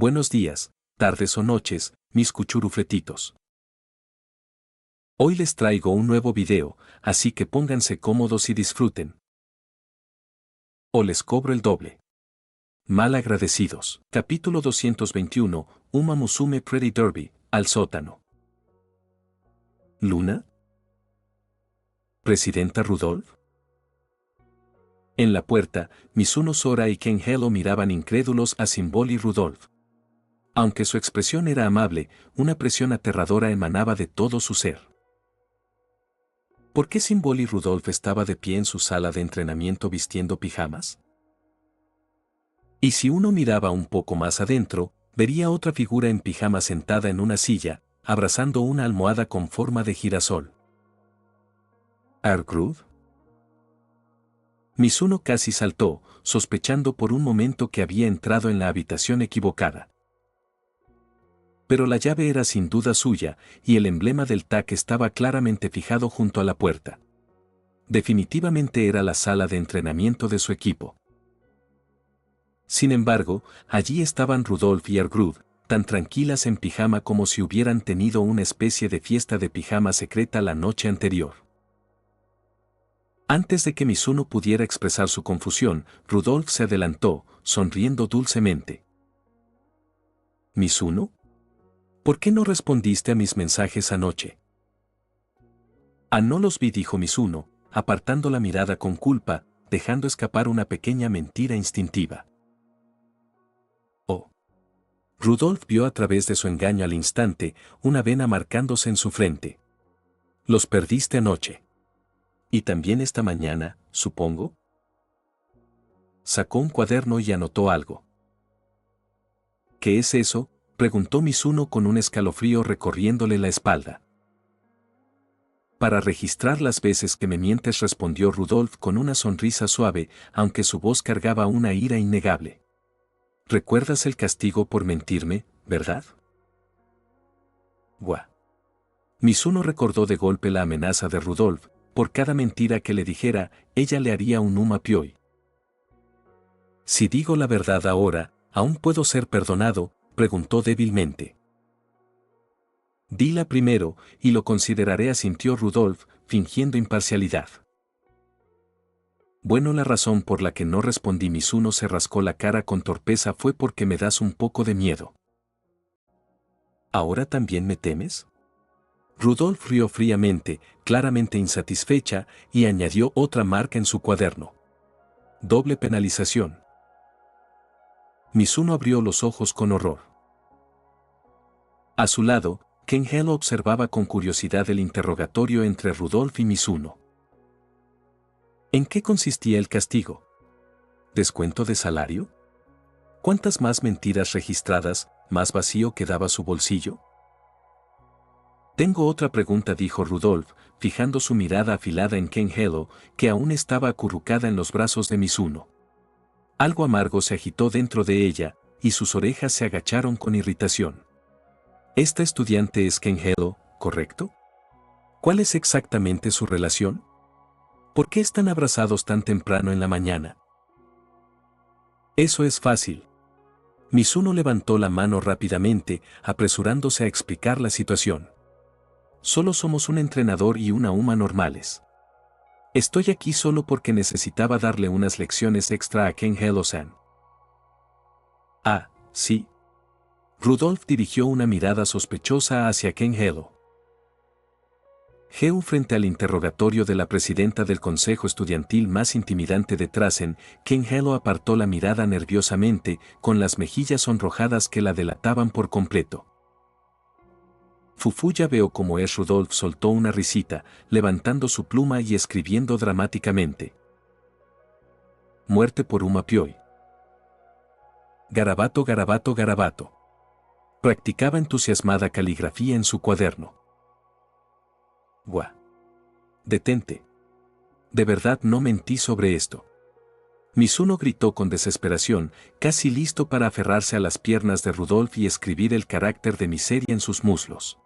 Buenos días, tardes o noches, mis cuchurufletitos. Hoy les traigo un nuevo video, así que pónganse cómodos y disfruten. O les cobro el doble. Mal agradecidos. Capítulo 221, Uma Musume Pretty Derby, al sótano. ¿Luna? ¿Presidenta Rudolph? En la puerta, Mizuno Sora y Ken Hello miraban incrédulos a Symbol y Rudolph. Aunque su expresión era amable, una presión aterradora emanaba de todo su ser. ¿Por qué Symbol y Rudolph estaba de pie en su sala de entrenamiento vistiendo pijamas? Y si uno miraba un poco más adentro, vería otra figura en pijama sentada en una silla, abrazando una almohada con forma de girasol. ¿Argrud? Mizuno casi saltó, sospechando por un momento que había entrado en la habitación equivocada. Pero la llave era sin duda suya, y el emblema del TAC estaba claramente fijado junto a la puerta. Definitivamente era la sala de entrenamiento de su equipo. Sin embargo, allí estaban Rudolph y Argrud, tan tranquilas en pijama como si hubieran tenido una especie de fiesta de pijama secreta la noche anterior. Antes de que Mizuno pudiera expresar su confusión, Rudolph se adelantó, sonriendo dulcemente. ¿Mizuno? ¿Por qué no respondiste a mis mensajes anoche? No los vi, dijo Mizuno, apartando la mirada con culpa, dejando escapar una pequeña mentira instintiva. Oh. Rudolph vio a través de su engaño al instante, una vena marcándose en su frente. Los perdiste anoche. ¿Y también esta mañana, supongo? Sacó un cuaderno y anotó algo. ¿Qué es eso?, preguntó Mizuno con un escalofrío recorriéndole la espalda. Para registrar las veces que me mientes, respondió Rudolph con una sonrisa suave, aunque su voz cargaba una ira innegable. ¿Recuerdas el castigo por mentirme, verdad? Buah. Mizuno recordó de golpe la amenaza de Rudolph. Por cada mentira que le dijera, ella le haría un Uma Pyoi. Si digo la verdad ahora, ¿aún puedo ser perdonado?, preguntó débilmente. Dila primero, y lo consideraré, asintió Rudolph, fingiendo imparcialidad. Bueno, la razón por la que no respondí, Mizuno se rascó la cara con torpeza, fue porque me das un poco de miedo. ¿Ahora también me temes? Rudolph rió fríamente, claramente insatisfecha, y añadió otra marca en su cuaderno. Doble penalización. Mizuno abrió los ojos con horror. A su lado, Ken Hello observaba con curiosidad el interrogatorio entre Rudolph y Mizuno. ¿En qué consistía el castigo? ¿Descuento de salario? ¿Cuántas más mentiras registradas, más vacío quedaba su bolsillo? Tengo otra pregunta, dijo Rudolph, fijando su mirada afilada en Ken Hello, que aún estaba acurrucada en los brazos de Mizuno. Algo amargo se agitó dentro de ella, y sus orejas se agacharon con irritación. Esta estudiante es Ken Hello, ¿correcto? ¿Cuál es exactamente su relación? ¿Por qué están abrazados tan temprano en la mañana? Eso es fácil. Mizuno levantó la mano rápidamente, apresurándose a explicar la situación. Solo somos un entrenador y una Uma normales. Estoy aquí solo porque necesitaba darle unas lecciones extra a Ken Hello-san. Ah, sí. Rudolph dirigió una mirada sospechosa hacia Ken Hello. Frente al interrogatorio de la presidenta del consejo estudiantil más intimidante de Trasen, Ken Hello apartó la mirada nerviosamente, con las mejillas sonrojadas que la delataban por completo. Fufu, ya veo cómo es. Rudolph soltó una risita, levantando su pluma y escribiendo dramáticamente. Muerte por Uma Pyoi. Garabato, garabato, garabato. Practicaba entusiasmada caligrafía en su cuaderno. Buah. Detente. De verdad no mentí sobre esto. Mizuno gritó con desesperación, casi listo para aferrarse a las piernas de Rudolph y escribir el carácter de miseria en sus muslos.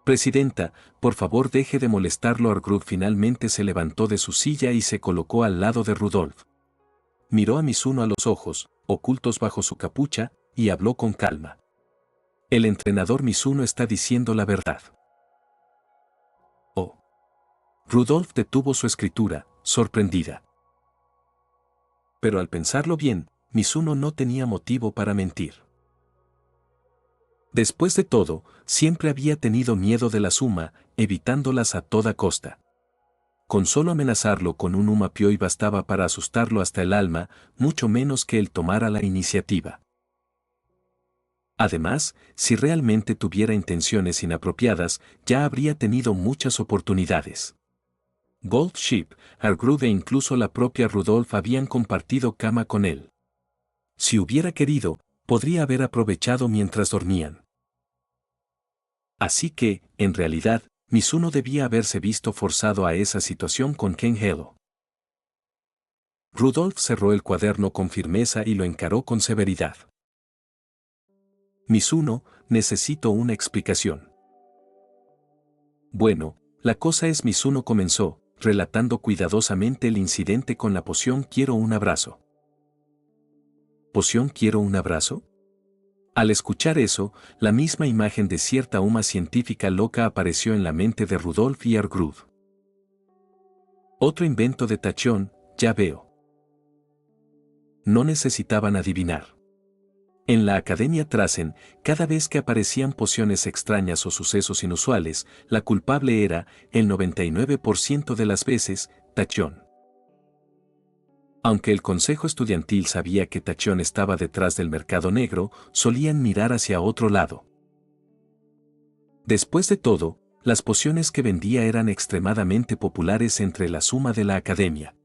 Presidenta, por favor deje de molestarlo. Argrud finalmente se levantó de su silla y se colocó al lado de Rudolph. Miró a Mizuno a los ojos, ocultos bajo su capucha, y habló con calma. El entrenador Mizuno está diciendo la verdad. Oh. Rudolf detuvo su escritura, sorprendida. Pero al pensarlo bien, Mizuno no tenía motivo para mentir. Después de todo, siempre había tenido miedo de la Uma, evitándolas a toda costa. Con solo amenazarlo con un Uma-Pyoi bastaba para asustarlo hasta el alma, mucho menos que él tomara la iniciativa. Además, si realmente tuviera intenciones inapropiadas, ya habría tenido muchas oportunidades. Gold Ship, Argrud e incluso la propia Rudolf habían compartido cama con él. Si hubiera querido, podría haber aprovechado mientras dormían. Así que, en realidad, Mizuno debía haberse visto forzado a esa situación con Ken Helo. Rudolf cerró el cuaderno con firmeza y lo encaró con severidad. Mizuno, necesito una explicación. Bueno, la cosa es Mizuno comenzó, relatando cuidadosamente el incidente con la poción Quiero un abrazo. ¿Poción Quiero un abrazo? Al escuchar eso, la misma imagen de cierta Uma científica loca apareció en la mente de Rudolf y Argrud. Otro invento de Tachyon, ya veo. No necesitaban adivinar. En la Academia Trasen, cada vez que aparecían pociones extrañas o sucesos inusuales, la culpable era, el 99% de las veces, Tachyon. Aunque el consejo estudiantil sabía que Tachyon estaba detrás del mercado negro, solían mirar hacia otro lado. Después de todo, las pociones que vendía eran extremadamente populares entre la suma de la academia.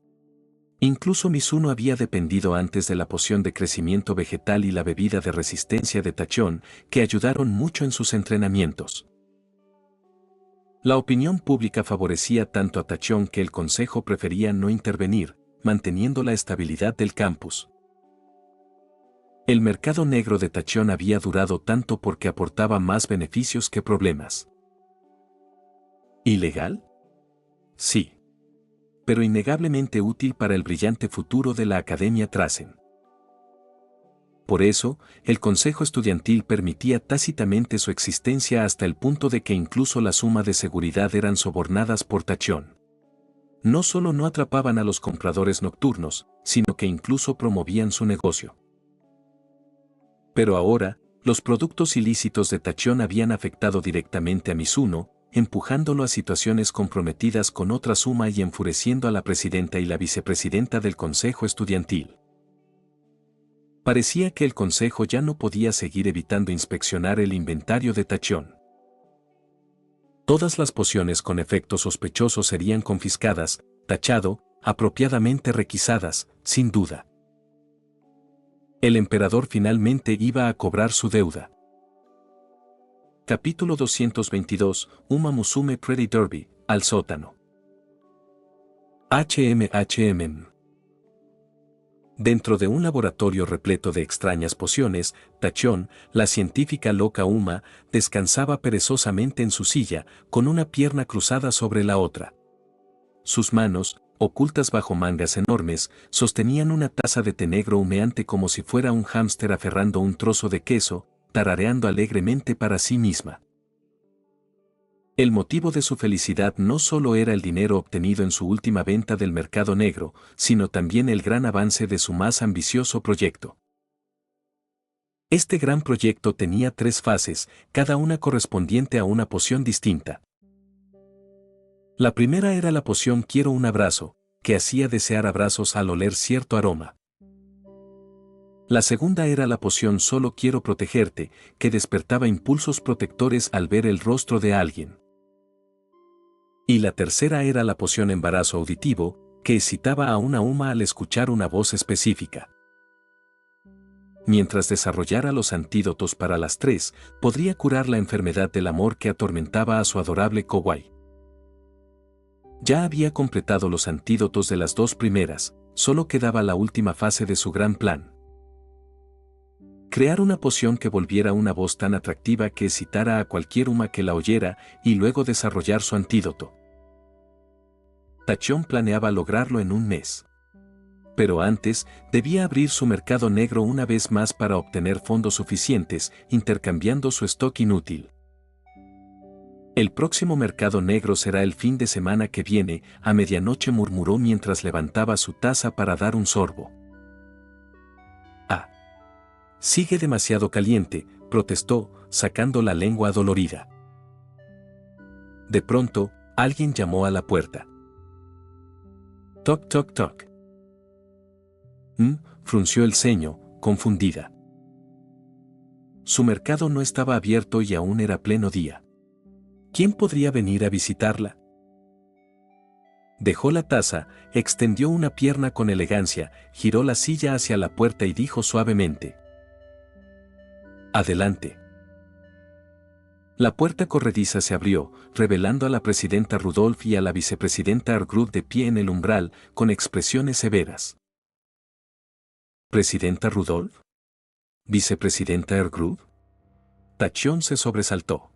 Incluso Mizuno había dependido antes de la poción de crecimiento vegetal y la bebida de resistencia de Tachyon, que ayudaron mucho en sus entrenamientos. La opinión pública favorecía tanto a Tachyon que el consejo prefería no intervenir, manteniendo la estabilidad del campus. El mercado negro de Tachyon había durado tanto porque aportaba más beneficios que problemas. ¿Ilegal? Sí. Pero innegablemente útil para el brillante futuro de la Academia Trasen. Por eso, el Consejo Estudiantil permitía tácitamente su existencia hasta el punto de que incluso la suma de seguridad eran sobornadas por Tachyon. No solo no atrapaban a los compradores nocturnos, sino que incluso promovían su negocio. Pero ahora, los productos ilícitos de Tachyon habían afectado directamente a Mizuno, empujándolo a situaciones comprometidas con otra suma y enfureciendo a la presidenta y la vicepresidenta del consejo estudiantil. Parecía que el consejo ya no podía seguir evitando inspeccionar el inventario de Tachyon. Todas las pociones con efectos sospechosos serían confiscadas, tachado, apropiadamente requisadas, sin duda. El emperador finalmente iba a cobrar su deuda. Capítulo 222, Uma Musume Pretty Derby, al sótano. HMHM. Dentro de un laboratorio repleto de extrañas pociones, Tachyon, la científica loca Uma, descansaba perezosamente en su silla, con una pierna cruzada sobre la otra. Sus manos, ocultas bajo mangas enormes, sostenían una taza de té negro humeante como si fuera un hámster aferrando un trozo de queso, tarareando alegremente para sí misma. El motivo de su felicidad no solo era el dinero obtenido en su última venta del mercado negro, sino también el gran avance de su más ambicioso proyecto. Este gran proyecto tenía 3 fases, cada una correspondiente a una poción distinta. La primera era la poción Quiero un abrazo, que hacía desear abrazos al oler cierto aroma. La segunda era la poción Solo quiero protegerte, que despertaba impulsos protectores al ver el rostro de alguien. Y la tercera era la poción Embarazo auditivo, que excitaba a una Uma al escuchar una voz específica. Mientras desarrollara los antídotos para las 3, podría curar la enfermedad del amor que atormentaba a su adorable Kowai. Ya había completado los antídotos de las 2 primeras, solo quedaba la última fase de su gran plan. Crear una poción que volviera una voz tan atractiva que excitara a cualquier Uma que la oyera y luego desarrollar su antídoto. Tachyon planeaba lograrlo en un mes. pero antes, debía abrir su mercado negro una vez más para obtener fondos suficientes, intercambiando su stock inútil. El próximo mercado negro será el fin de semana que viene, a medianoche murmuró mientras levantaba su taza para dar un sorbo. Ah. Sigue demasiado caliente, protestó, sacando la lengua adolorida. De pronto, alguien llamó a la puerta. Toc, toc, toc. Frunció el ceño, confundida. Su mercado no estaba abierto y aún era pleno día. ¿Quién podría venir a visitarla? Dejó la taza, extendió una pierna con elegancia, giró la silla hacia la puerta y dijo suavemente: Adelante. La puerta corrediza se abrió, revelando a la presidenta Rudolph y a la vicepresidenta Argrud de pie en el umbral, con expresiones severas. ¿Presidenta Rudolph? ¿Vicepresidenta Argrud? Tachón se sobresaltó.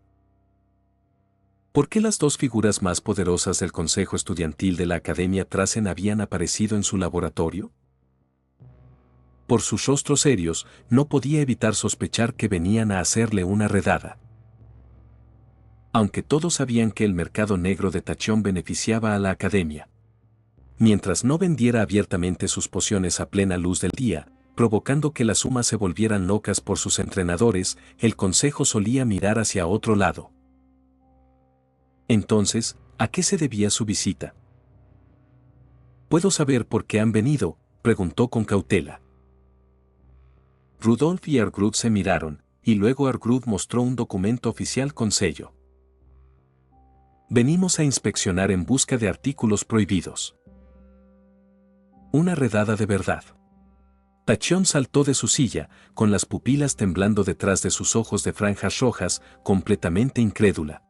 ¿Por qué las dos figuras más poderosas del consejo estudiantil de la Academia Trasen habían aparecido en su laboratorio? Por sus rostros serios, no podía evitar sospechar que venían a hacerle una redada. Aunque todos sabían que el mercado negro de Tachón beneficiaba a la Academia. Mientras no vendiera abiertamente sus pociones a plena luz del día, provocando que las sumas se volvieran locas por sus entrenadores, el consejo solía mirar hacia otro lado. Entonces, ¿a qué se debía su visita? ¿Puedo saber por qué han venido?, preguntó con cautela. Rudolph y Argrud se miraron, y luego Argrud mostró un documento oficial con sello. Venimos a inspeccionar en busca de artículos prohibidos. Una redada de verdad. Tachón saltó de su silla, con las pupilas temblando detrás de sus ojos de franjas rojas, completamente incrédula.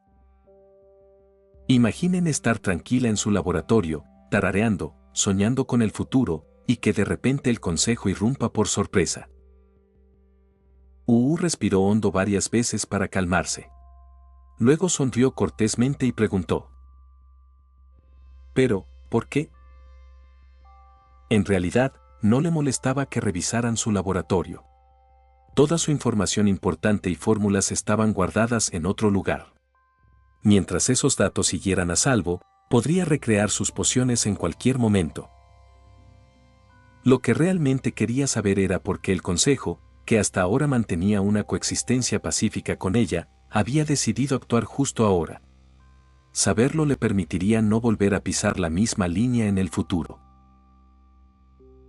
Imaginen estar tranquila en su laboratorio, tarareando, soñando con el futuro, y que de repente el consejo irrumpa por sorpresa. Respiró hondo varias veces para calmarse. Luego sonrió cortésmente y preguntó: ¿Pero, por qué? En realidad, no le molestaba que revisaran su laboratorio. Toda su información importante y fórmulas estaban guardadas en otro lugar. Mientras esos datos siguieran a salvo, podría recrear sus pociones en cualquier momento. Lo que realmente quería saber era por qué el consejo, que hasta ahora mantenía una coexistencia pacífica con ella, había decidido actuar justo ahora. Saberlo le permitiría no volver a pisar la misma línea en el futuro.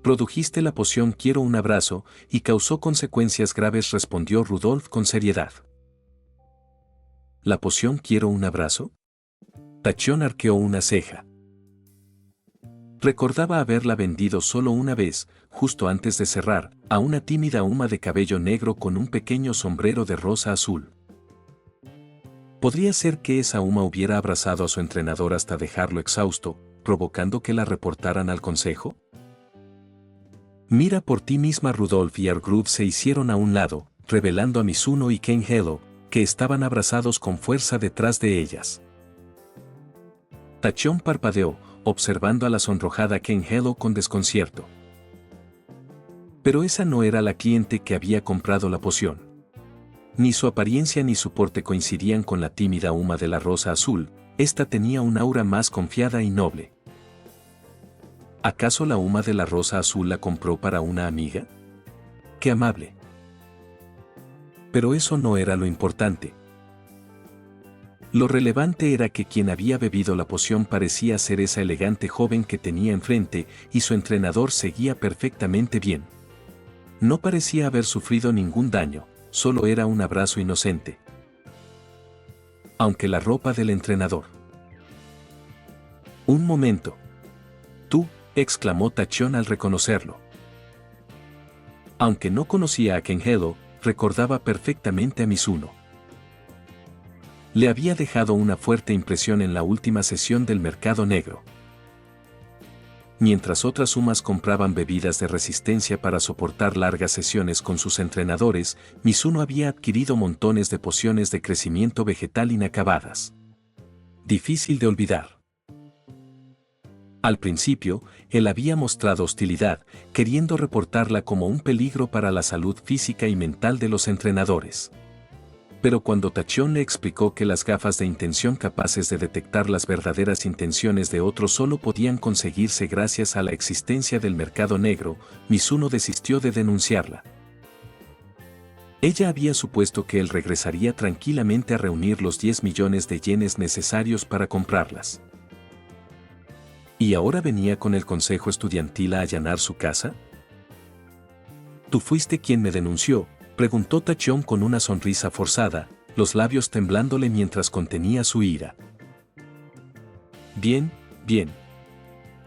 Produjiste la poción Quiero un abrazo, y causó consecuencias graves, respondió Rudolph con seriedad. ¿La poción Quiero un abrazo? Tachón arqueó una ceja. Recordaba haberla vendido solo una vez, justo antes de cerrar, a una tímida huma de cabello negro con un pequeño sombrero de rosa azul. ¿Podría ser que esa huma hubiera abrazado a su entrenador hasta dejarlo exhausto, provocando que la reportaran al consejo? Mira por ti misma. Rudolph y Argrud se hicieron a un lado, revelando a Mizuno y Ken Helo, que estaban abrazados con fuerza detrás de ellas. Tachón parpadeó, observando a la sonrojada Ken Helo con desconcierto. Pero esa no era la cliente que había comprado la poción. Ni su apariencia ni su porte coincidían con la tímida huma de la rosa azul, esta tenía un aura más confiada y noble. ¿Acaso la huma de la rosa azul la compró para una amiga? ¡Qué amable! Pero eso no era lo importante. Lo relevante era que quien había bebido la poción parecía ser esa elegante joven que tenía enfrente, y su entrenador seguía perfectamente bien. No parecía haber sufrido ningún daño, solo era un abrazo inocente. Aunque la ropa del entrenador. Un momento. Tú, exclamó Tachón al reconocerlo. Aunque no conocía a Ken Helo, recordaba perfectamente a Mizuno. Le había dejado una fuerte impresión en la última sesión del mercado negro. Mientras otras sumas compraban bebidas de resistencia para soportar largas sesiones con sus entrenadores, Mizuno había adquirido montones de pociones de crecimiento vegetal inacabadas. Difícil de olvidar. Al principio, él había mostrado hostilidad, queriendo reportarla como un peligro para la salud física y mental de los entrenadores. Pero cuando Tachyon le explicó que las gafas de intención capaces de detectar las verdaderas intenciones de otros solo podían conseguirse gracias a la existencia del mercado negro, Mizuno desistió de denunciarla. Ella había supuesto que él regresaría tranquilamente a reunir los 10 millones de yenes necesarios para comprarlas. ¿Y ahora venía con el consejo estudiantil a allanar su casa? ¿Tú fuiste quien me denunció?, preguntó Tachyon con una sonrisa forzada, los labios temblándole mientras contenía su ira. Bien, bien.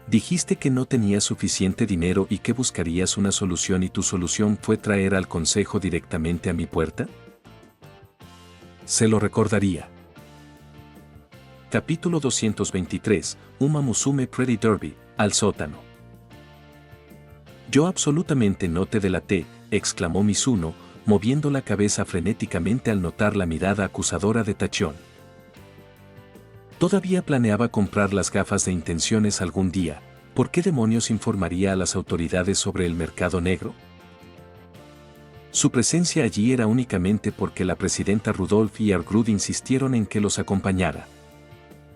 Dijiste que no tenías suficiente dinero y que buscarías una solución y tu solución fue traer al consejo directamente a mi puerta. Se lo recordaría. Capítulo 223, Uma Musume Pretty Derby, al sótano. Yo absolutamente no te delaté, exclamó Mizuno, moviendo la cabeza frenéticamente al notar la mirada acusadora de Tachyon. Todavía planeaba comprar las gafas de intenciones algún día. ¿Por qué demonios informaría a las autoridades sobre el mercado negro? Su presencia allí era únicamente porque la presidenta Rudolph y Argrud insistieron en que los acompañara.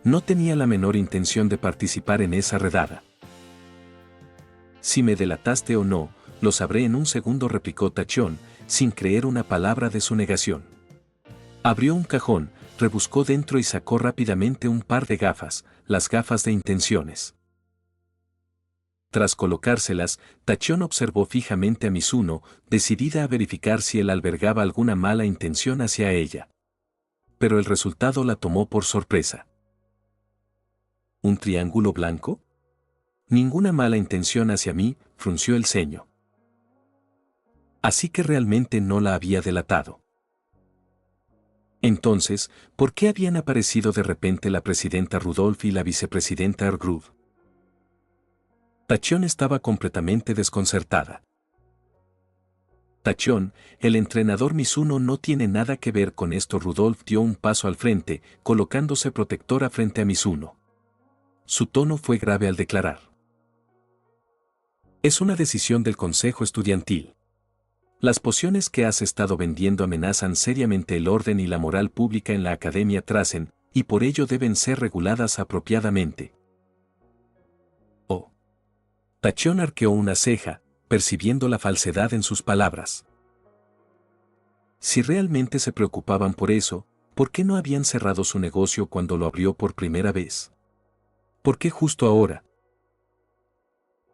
No tenía la menor intención de participar en esa redada. Si me delataste o no, lo sabré en un segundo, replicó Tachyon, sin creer una palabra de su negación. Abrió un cajón, rebuscó dentro y sacó rápidamente un par de gafas, las gafas de intenciones. Tras colocárselas, Tachyon observó fijamente a Mizuno, decidida a verificar si él albergaba alguna mala intención hacia ella. Pero el resultado la tomó por sorpresa. ¿Un triángulo blanco? Ninguna mala intención hacia mí, frunció el ceño. Así que realmente no la había delatado. Entonces, ¿por qué habían aparecido de repente la presidenta Rudolph y la vicepresidenta Argrud? Tachyon estaba completamente desconcertada. Tachyon, el entrenador Mizuno no tiene nada que ver con esto. Rudolph dio un paso al frente, colocándose protectora frente a Mizuno. Su tono fue grave al declarar. Es una decisión del consejo estudiantil. Las pociones que has estado vendiendo amenazan seriamente el orden y la moral pública en la Academia Trasen, y por ello deben ser reguladas apropiadamente. Oh. Tachyon arqueó una ceja, percibiendo la falsedad en sus palabras. Si realmente se preocupaban por eso, ¿por qué no habían cerrado su negocio cuando lo abrió por primera vez? ¿Por qué justo ahora?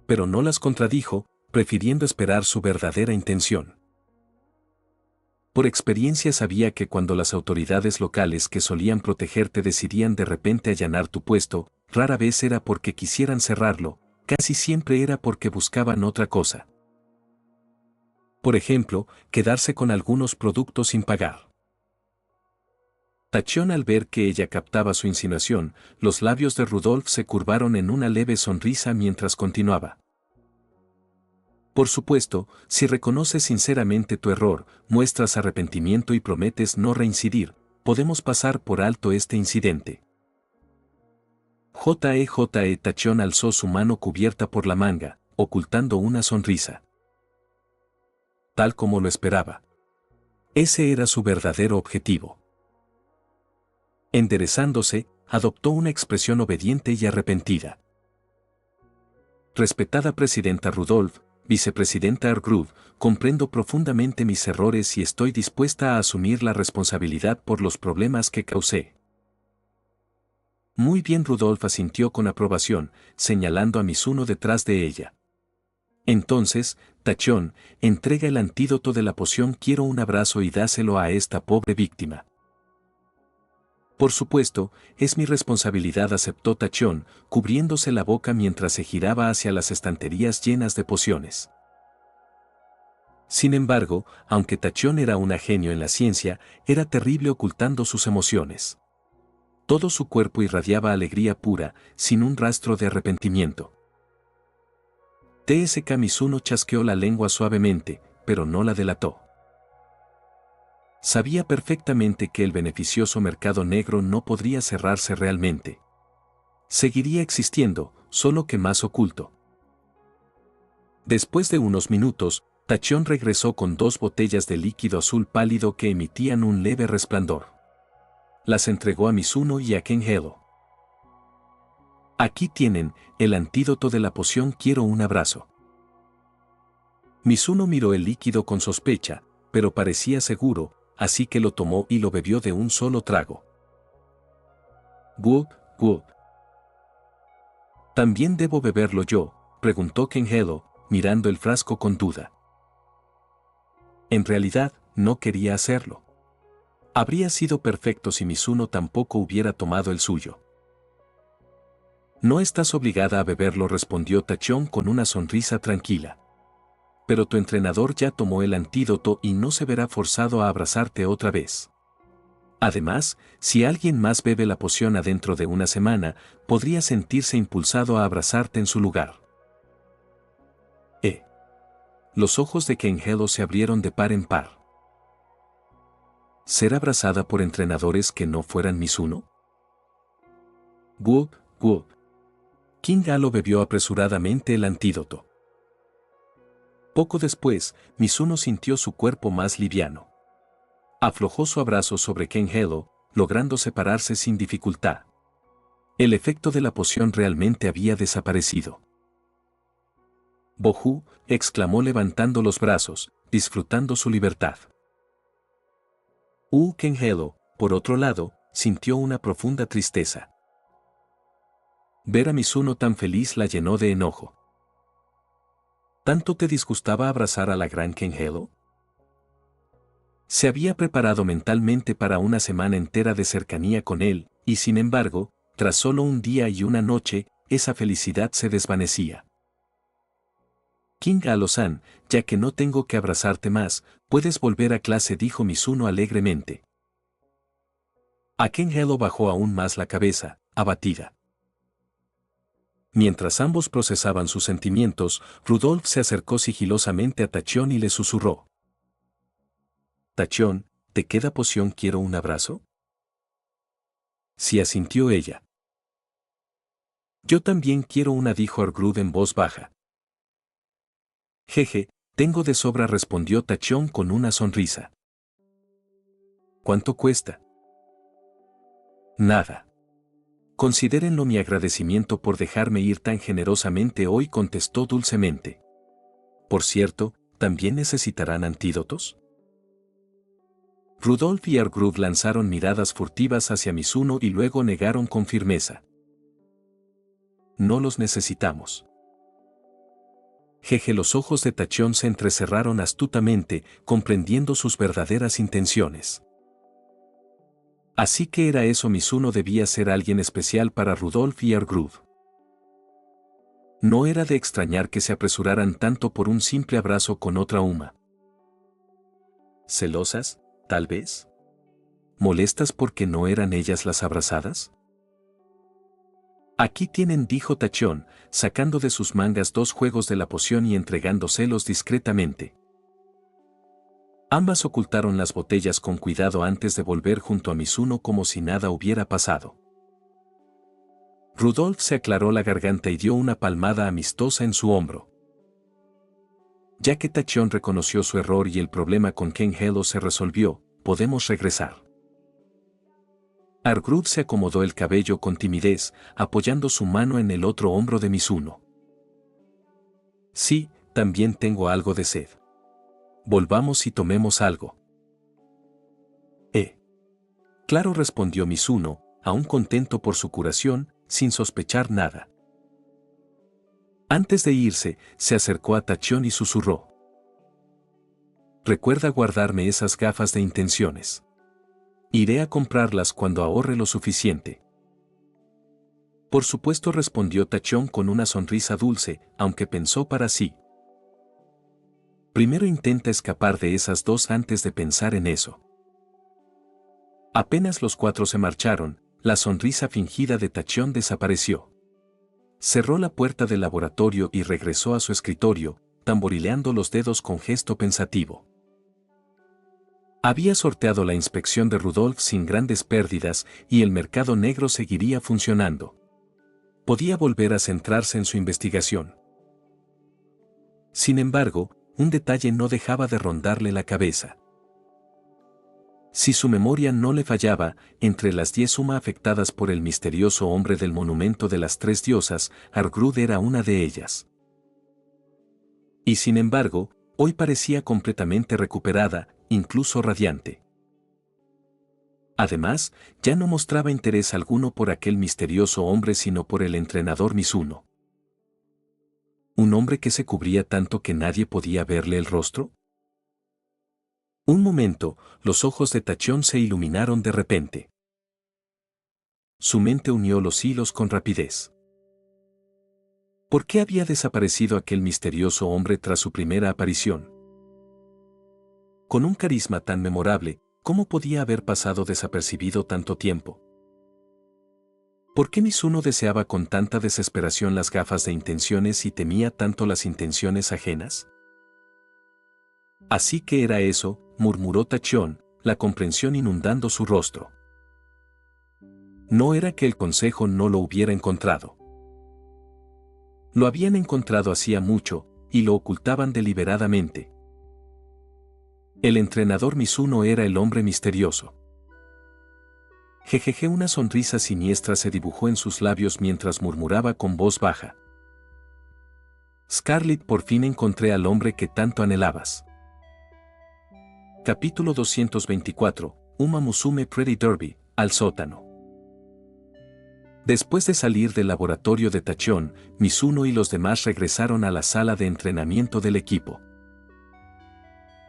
Pero no las contradijo, prefiriendo esperar su verdadera intención. Por experiencia sabía que cuando las autoridades locales que solían protegerte decidían de repente allanar tu puesto, rara vez era porque quisieran cerrarlo, casi siempre era porque buscaban otra cosa. Por ejemplo, quedarse con algunos productos sin pagar. Tachyon, al ver que ella captaba su insinuación, los labios de Rudolph se curvaron en una leve sonrisa mientras continuaba. Por supuesto, si reconoces sinceramente tu error, muestras arrepentimiento y prometes no reincidir, podemos pasar por alto este incidente. Tachyon alzó su mano cubierta por la manga, ocultando una sonrisa. Tal como lo esperaba. Ese era su verdadero objetivo. Enderezándose, adoptó una expresión obediente y arrepentida. Respetada presidenta Rudolph, vicepresidenta Argrud, comprendo profundamente mis errores y estoy dispuesta a asumir la responsabilidad por los problemas que causé. Muy bien. Rudolph asintió con aprobación, señalando a Mizuno detrás de ella. Entonces, Tachyon, entrega el antídoto de la poción. Quiero un abrazo y dáselo a esta pobre víctima. Por supuesto, es mi responsabilidad, aceptó Tachyon, cubriéndose la boca mientras se giraba hacia las estanterías llenas de pociones. Sin embargo, aunque Tachyon era un genio en la ciencia, era terrible ocultando sus emociones. Todo su cuerpo irradiaba alegría pura, sin un rastro de arrepentimiento. Mizuno chasqueó la lengua suavemente, pero no la delató. Sabía perfectamente que el beneficioso mercado negro no podría cerrarse realmente. Seguiría existiendo, solo que más oculto. Después de unos minutos, Tachón regresó con 2 botellas de líquido azul pálido que emitían un leve resplandor. Las entregó a Mizuno y a Kenhelo. Aquí tienen, el antídoto de la poción, quiero un abrazo. Mizuno miró el líquido con sospecha, pero parecía seguro, así que lo tomó y lo bebió de un solo trago. «Gup, gup». «¿También debo beberlo yo?», preguntó Kenhelo, mirando el frasco con duda. En realidad, no quería hacerlo. Habría sido perfecto si Mizuno tampoco hubiera tomado el suyo. «No estás obligada a beberlo», respondió Tachón con una sonrisa tranquila. «Pero tu entrenador ya tomó el antídoto y no se verá forzado a abrazarte otra vez. Además, si alguien más bebe la poción adentro de una semana, podría sentirse impulsado a abrazarte en su lugar». Los ojos de Kenhelo se abrieron de par en par. ¿Ser abrazada por entrenadores que no fueran Mizuno? «Gup, gup». Kenhelo bebió apresuradamente el antídoto. Poco después, Mizuno sintió su cuerpo más liviano. Aflojó su abrazo sobre Kenhelo, logrando separarse sin dificultad. El efecto de la poción realmente había desaparecido. «Bohu», exclamó levantando los brazos, disfrutando su libertad. Kenhelo, por otro lado, sintió una profunda tristeza. Ver a Mizuno tan feliz la llenó de enojo. ¿Tanto te disgustaba abrazar a la gran Kenhelo? Se había preparado mentalmente para una semana entera de cercanía con él, y sin embargo, tras solo un día y una noche, esa felicidad se desvanecía. «Kenhelo-san, ya que no tengo que abrazarte más, puedes volver a clase», dijo Mizuno alegremente. Kenhelo bajó aún más la cabeza, abatida. Mientras ambos procesaban sus sentimientos, Rudolf se acercó sigilosamente a Tachón y le susurró. «Tachón, ¿te queda poción? ¿Quiero un abrazo?». Sí, asintió ella. «Yo también quiero una», dijo Argrud en voz baja. «Jeje, tengo de sobra», respondió Tachón con una sonrisa. «¿Cuánto cuesta?». «Nada. Considérenlo mi agradecimiento por dejarme ir tan generosamente hoy», contestó dulcemente. «Por cierto, ¿también necesitarán antídotos?». Rudolf y Argrud lanzaron miradas furtivas hacia Mizuno y luego negaron con firmeza. «No los necesitamos». Jeje, los ojos de Tachón se entrecerraron astutamente, comprendiendo sus verdaderas intenciones. Así que era eso, Mizuno debía ser alguien especial para Rudolf y Argrud. No era de extrañar que se apresuraran tanto por un simple abrazo con otra Uma. ¿Celosas, tal vez? ¿Molestas porque no eran ellas las abrazadas? «Aquí tienen», dijo Tachón, sacando de sus mangas 2 juegos de la poción y entregándoselos discretamente. Ambas ocultaron las botellas con cuidado antes de volver junto a Mizuno como si nada hubiera pasado. Rudolf se aclaró la garganta y dio una palmada amistosa en su hombro. «Ya que Tachón reconoció su error y el problema con Kenhelo se resolvió, podemos regresar». Argrud se acomodó el cabello con timidez, apoyando su mano en el otro hombro de Mizuno. «Sí, también tengo algo de sed. Volvamos y tomemos algo». «Claro», respondió Mizuno, aún contento por su curación, sin sospechar nada. Antes de irse, se acercó a Tachón y susurró. «Recuerda guardarme esas gafas de intenciones. Iré a comprarlas cuando ahorre lo suficiente». «Por supuesto», respondió Tachón con una sonrisa dulce, aunque pensó para sí. «Primero intenta escapar de esas 2 antes de pensar en eso». Apenas los 4 se marcharon, la sonrisa fingida de Tachón desapareció. Cerró la puerta del laboratorio y regresó a su escritorio, tamborileando los dedos con gesto pensativo. Había sorteado la inspección de Rudolf sin grandes pérdidas y el mercado negro seguiría funcionando. podía volver a centrarse en su investigación. Sin embargo, un detalle no dejaba de rondarle la cabeza. Si su memoria no le fallaba, entre las 10 afectadas por el misterioso hombre del monumento de las 3 diosas, Argrud era una de ellas. Y sin embargo, hoy parecía completamente recuperada, incluso radiante. Además, ya no mostraba interés alguno por aquel misterioso hombre sino por el entrenador Mizuno. ¿Un hombre que se cubría tanto que nadie podía verle el rostro? Un momento, los ojos de Tachón se iluminaron de repente. Su mente unió los hilos con rapidez. ¿Por qué había desaparecido aquel misterioso hombre tras su primera aparición? Con un carisma tan memorable, ¿cómo podía haber pasado desapercibido tanto tiempo? ¿Por qué Mizuno deseaba con tanta desesperación las gafas de intenciones y temía tanto las intenciones ajenas? Así que era eso, murmuró Tachón, la comprensión inundando su rostro. No era que el consejo no lo hubiera encontrado. Lo habían encontrado hacía mucho, y lo ocultaban deliberadamente. El entrenador Mizuno era el hombre misterioso. Jejeje, una sonrisa siniestra se dibujó en sus labios mientras murmuraba con voz baja. Scarlett, por fin encontré al hombre que tanto anhelabas. Capítulo 224, Uma Musume Pretty Derby, al sótano. Después de salir del laboratorio de Tachón, Mizuno y los demás regresaron a la sala de entrenamiento del equipo.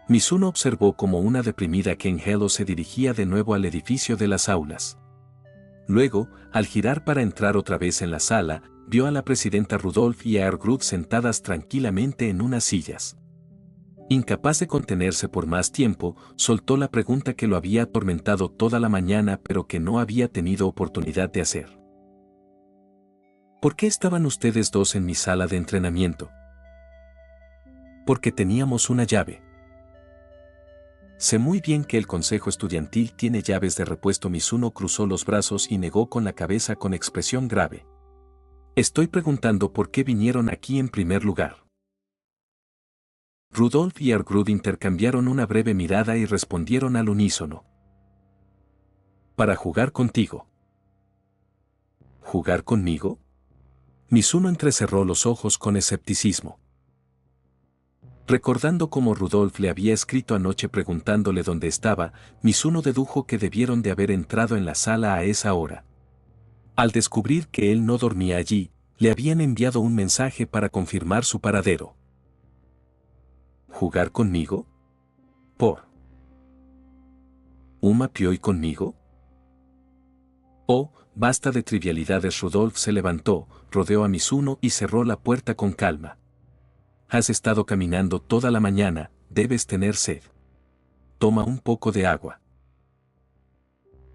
Mizuno observó cómo una deprimida Ken Hello se dirigía de nuevo al edificio de las aulas. Luego, al girar para entrar otra vez en la sala, vio a la presidenta Rudolph y a Argrud sentadas tranquilamente en unas sillas. Incapaz de contenerse por más tiempo, soltó la pregunta que lo había atormentado toda la mañana pero que no había tenido oportunidad de hacer. ¿Por qué estaban ustedes dos en mi sala de entrenamiento? Porque teníamos una llave. Sé muy bien que el consejo estudiantil tiene llaves de repuesto. Mizuno cruzó los brazos y negó con la cabeza con expresión grave. Estoy preguntando por qué vinieron aquí en primer lugar. Rudolph y Argrud intercambiaron una breve mirada y respondieron al unísono. Para jugar contigo. ¿Jugar conmigo? Mizuno entrecerró los ojos con escepticismo. Recordando cómo Rudolph le había escrito anoche preguntándole dónde estaba, Mizuno dedujo que debieron de haber entrado en la sala a esa hora. Al descubrir que él no dormía allí, le habían enviado un mensaje para confirmar su paradero. ¿Jugar conmigo? ¿Por Uma Pioi conmigo? Oh, basta de trivialidades. Rudolph se levantó, rodeó a Mizuno y cerró la puerta con calma. Has estado caminando toda la mañana, debes tener sed. Toma un poco de agua.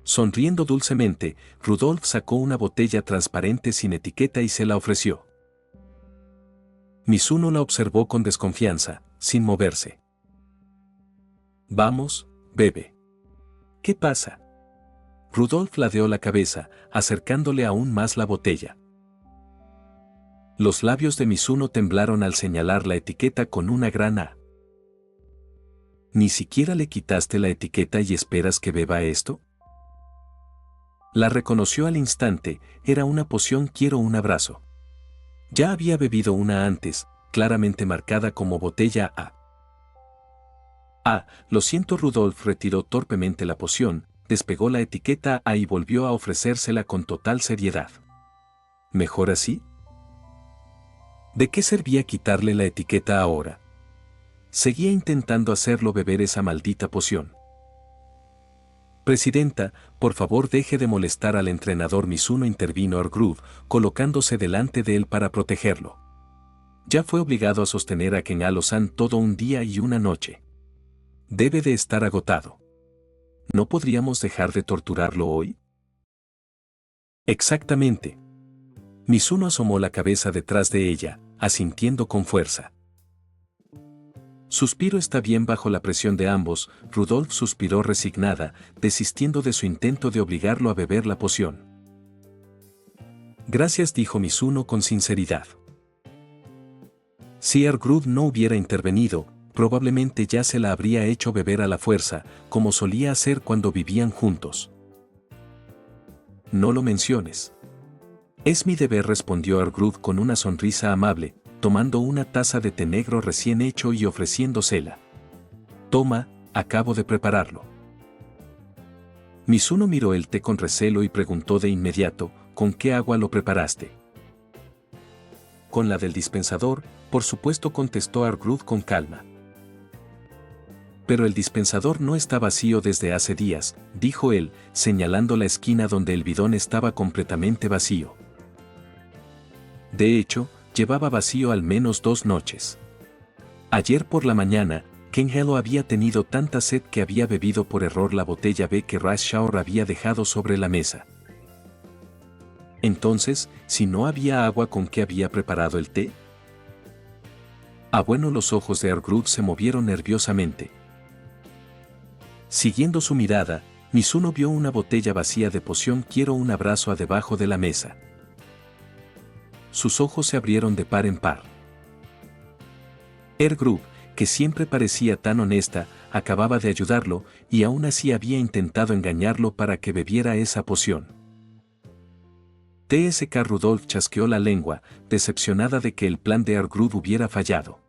Sonriendo dulcemente, Rudolph sacó una botella transparente sin etiqueta y se la ofreció. Mizuno la observó con desconfianza, sin moverse. Vamos, bebe. ¿Qué pasa? Rudolph ladeó la cabeza, acercándole aún más la botella. Los labios de Mizuno temblaron al señalar la etiqueta con una gran A. ¿Ni siquiera le quitaste la etiqueta y esperas que beba esto? La reconoció al instante, era una poción. Quiero un abrazo. Ya había bebido una antes, claramente marcada como botella A. Ah, lo siento. Rudolph retiró torpemente la poción, despegó la etiqueta A y volvió a ofrecérsela con total seriedad. ¿Mejor así? ¿De qué servía quitarle la etiqueta ahora? Seguía intentando hacerlo beber esa maldita poción. Presidenta, por favor deje de molestar al entrenador. Mizuno, intervino Argrud, colocándose delante de él para protegerlo. Ya fue obligado a sostener a Ken Alo-san todo un día y una noche. Debe de estar agotado. ¿No podríamos dejar de torturarlo hoy? Exactamente. Mizuno asomó la cabeza detrás de ella, asintiendo con fuerza. Suspiro. Está bien. Bajo la presión de ambos, Rudolph suspiró resignada, desistiendo de su intento de obligarlo a beber la poción. Gracias, dijo Mizuno con sinceridad. Si Ergrud no hubiera intervenido, probablemente ya se la habría hecho beber a la fuerza, como solía hacer cuando vivían juntos. No lo menciones. Es mi deber, respondió Ergrud con una sonrisa amable, tomando una taza de té negro recién hecho y ofreciéndosela. Toma, acabo de prepararlo. Mizuno miró el té con recelo y preguntó de inmediato, ¿con qué agua lo preparaste? Con la del dispensador, por supuesto, contestó Ergrud con calma. Pero el dispensador no está vacío desde hace días, dijo él, señalando la esquina donde el bidón estaba completamente vacío. De hecho, llevaba vacío al menos 2 noches. Ayer por la mañana, Kenhelo había tenido tanta sed que había bebido por error la botella B que Rashaor había dejado sobre la mesa. Entonces, si no había agua, ¿con qué había preparado el té? Bueno, los ojos de Ergrud se movieron nerviosamente. Siguiendo su mirada, Mizuno vio una botella vacía de poción Quiero un abrazo debajo de la mesa. Sus ojos se abrieron de par en par. Ergrud, que siempre parecía tan honesta, acababa de ayudarlo, y aún así había intentado engañarlo para que bebiera esa poción. TSK Rudolf chasqueó la lengua, decepcionada de que el plan de Ergrud hubiera fallado.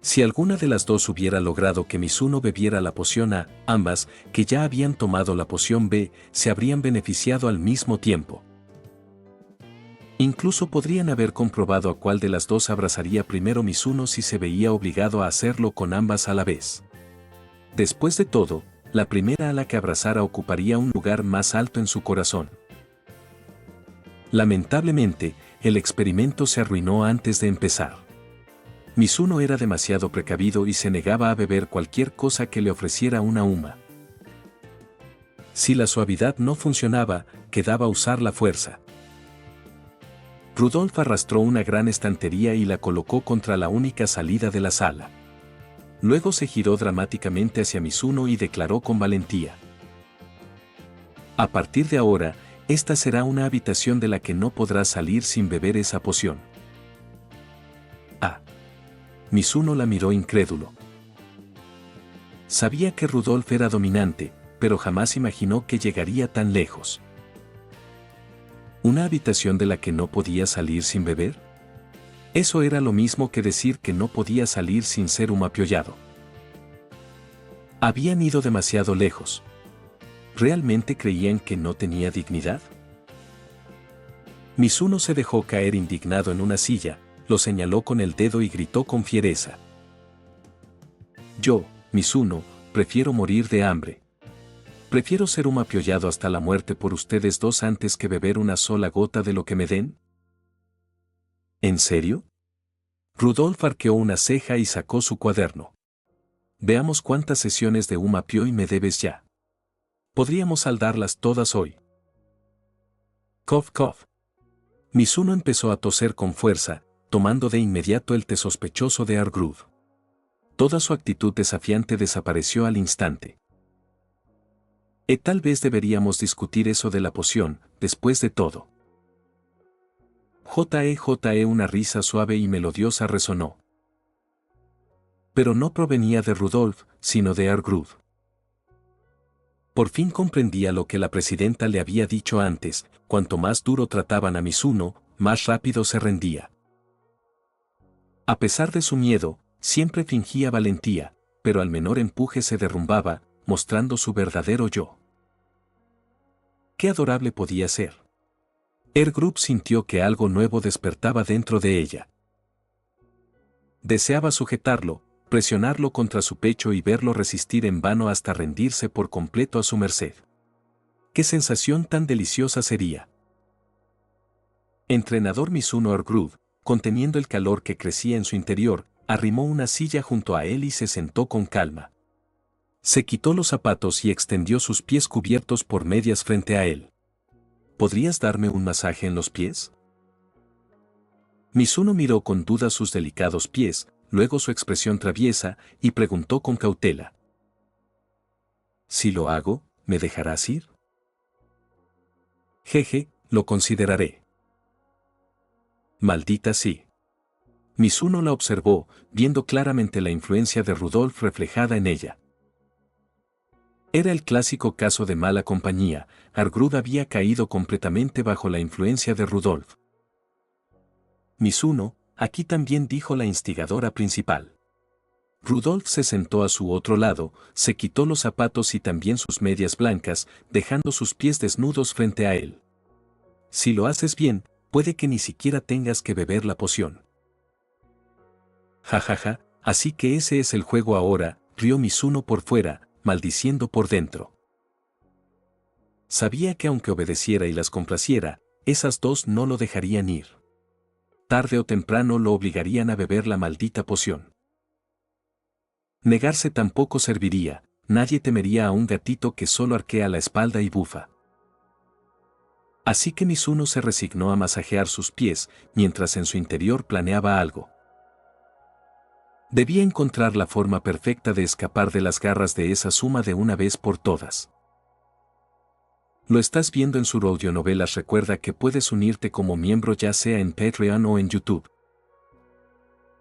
Si alguna de las dos hubiera logrado que Mizuno bebiera la poción A, ambas, que ya habían tomado la poción B, se habrían beneficiado al mismo tiempo. Incluso podrían haber comprobado a cuál de las dos abrazaría primero Mizuno si se veía obligado a hacerlo con ambas a la vez. Después de todo, la primera a la que abrazara ocuparía un lugar más alto en su corazón. Lamentablemente, el experimento se arruinó antes de empezar. Mizuno era demasiado precavido y se negaba a beber cualquier cosa que le ofreciera una Uma. Si la suavidad no funcionaba, quedaba usar la fuerza. Rudolf arrastró una gran estantería y la colocó contra la única salida de la sala. Luego se giró dramáticamente hacia Mizuno y declaró con valentía: a partir de ahora, esta será una habitación de la que no podrás salir sin beber esa poción. Mizuno la miró incrédulo. Sabía que Rudolf era dominante, pero jamás imaginó que llegaría tan lejos. ¿Una habitación de la que no podía salir sin beber? Eso era lo mismo que decir que no podía salir sin ser humapiollado. Habían ido demasiado lejos. ¿Realmente creían que no tenía dignidad? Mizuno se dejó caer indignado en una silla, lo señaló con el dedo y gritó con fiereza: yo, Mizuno, prefiero morir de hambre. Prefiero ser humapiollado hasta la muerte por ustedes dos antes que beber una sola gota de lo que me den. ¿En serio? Rudolf arqueó una ceja y sacó su cuaderno. Veamos cuántas sesiones de Humapioi me debes ya. Podríamos saldarlas todas hoy. Cough, cough. Mizuno empezó a toser con fuerza, tomando de inmediato el té sospechoso de Ergrud. Toda su actitud desafiante desapareció al instante. Tal vez deberíamos discutir eso de la poción, después de todo. Una risa suave y melodiosa resonó. Pero no provenía de Rudolf, sino de Ergrud. Por fin comprendía lo que la presidenta le había dicho antes: cuanto más duro trataban a Mizuno, más rápido se rendía. A pesar de su miedo, siempre fingía valentía, pero al menor empuje se derrumbaba, mostrando su verdadero yo. Qué adorable podía ser. Ergrud sintió que algo nuevo despertaba dentro de ella. Deseaba sujetarlo, presionarlo contra su pecho y verlo resistir en vano hasta rendirse por completo a su merced. ¡Qué sensación tan deliciosa sería! Entrenador Mizuno Ergrud, conteniendo el calor que crecía en su interior, arrimó una silla junto a él y se sentó con calma. Se quitó los zapatos y extendió sus pies cubiertos por medias frente a él. ¿Podrías darme un masaje en los pies? Mizuno miró con duda sus delicados pies, luego su expresión traviesa, y preguntó con cautela: si lo hago, ¿me dejarás ir? Jeje, lo consideraré. Maldita sí. Mizuno la observó, viendo claramente la influencia de Rudolf reflejada en ella. Era el clásico caso de mala compañía. Argrud había caído completamente bajo la influencia de Rudolf. Mizuno, aquí también, dijo la instigadora principal. Rudolf se sentó a su otro lado, se quitó los zapatos y también sus medias blancas, dejando sus pies desnudos frente a él. Si lo haces bien, puede que ni siquiera tengas que beber la poción. Jajaja, así que ese es el juego ahora, rió Mizuno por fuera, maldiciendo por dentro. Sabía que aunque obedeciera y las complaciera, esas dos no lo dejarían ir. Tarde o temprano lo obligarían a beber la maldita poción. Negarse tampoco serviría, nadie temería a un gatito que solo arquea la espalda y bufa. Así que Mizuno se resignó a masajear sus pies, mientras en su interior planeaba algo. Debía encontrar la forma perfecta de escapar de las garras de esa suma de una vez por todas. Lo estás viendo en su audionovelas. Recuerda que puedes unirte como miembro ya sea en Patreon o en YouTube.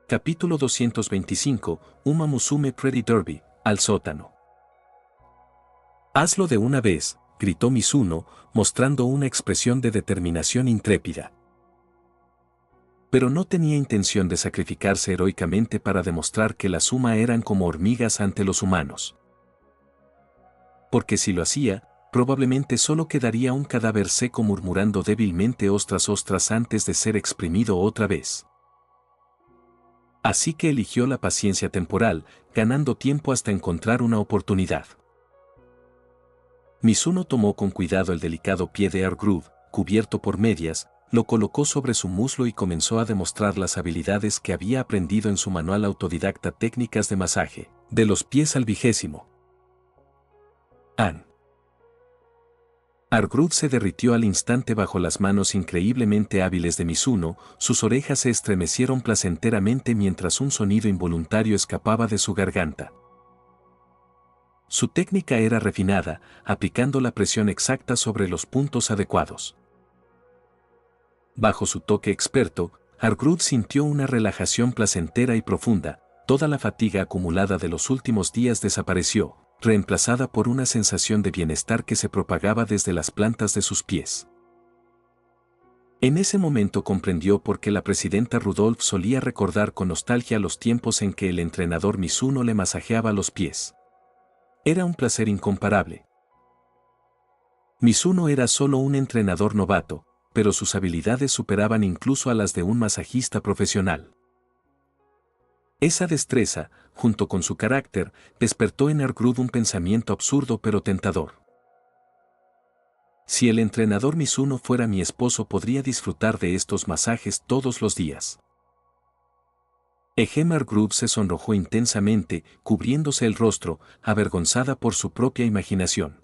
Capítulo 225, Uma Musume Pretty Derby, al sótano. Hazlo de una vez, gritó Mizuno, mostrando una expresión de determinación intrépida. Pero no tenía intención de sacrificarse heroicamente para demostrar que las Uma eran como hormigas ante los humanos. Porque si lo hacía, probablemente solo quedaría un cadáver seco murmurando débilmente ostras ostras antes de ser exprimido otra vez. Así que eligió la paciencia temporal, ganando tiempo hasta encontrar una oportunidad. Mizuno tomó con cuidado el delicado pie de Argrud, cubierto por medias, lo colocó sobre su muslo y comenzó a demostrar las habilidades que había aprendido en su manual autodidacta técnicas de masaje, de los pies al 20. Argrud se derritió al instante bajo las manos increíblemente hábiles de Mizuno, sus orejas se estremecieron placenteramente mientras un sonido involuntario escapaba de su garganta. Su técnica era refinada, aplicando la presión exacta sobre los puntos adecuados. Bajo su toque experto, Argrud sintió una relajación placentera y profunda, toda la fatiga acumulada de los últimos días desapareció, reemplazada por una sensación de bienestar que se propagaba desde las plantas de sus pies. En ese momento comprendió por qué la presidenta Rudolf solía recordar con nostalgia los tiempos en que el entrenador Mizuno le masajeaba los pies. Era un placer incomparable. Mizuno era solo un entrenador novato, pero sus habilidades superaban incluso a las de un masajista profesional. Esa destreza, junto con su carácter, despertó en Argrud un pensamiento absurdo pero tentador. Si el entrenador Mizuno fuera mi esposo, podría disfrutar de estos masajes todos los días. Argrud se sonrojó intensamente, cubriéndose el rostro, avergonzada por su propia imaginación.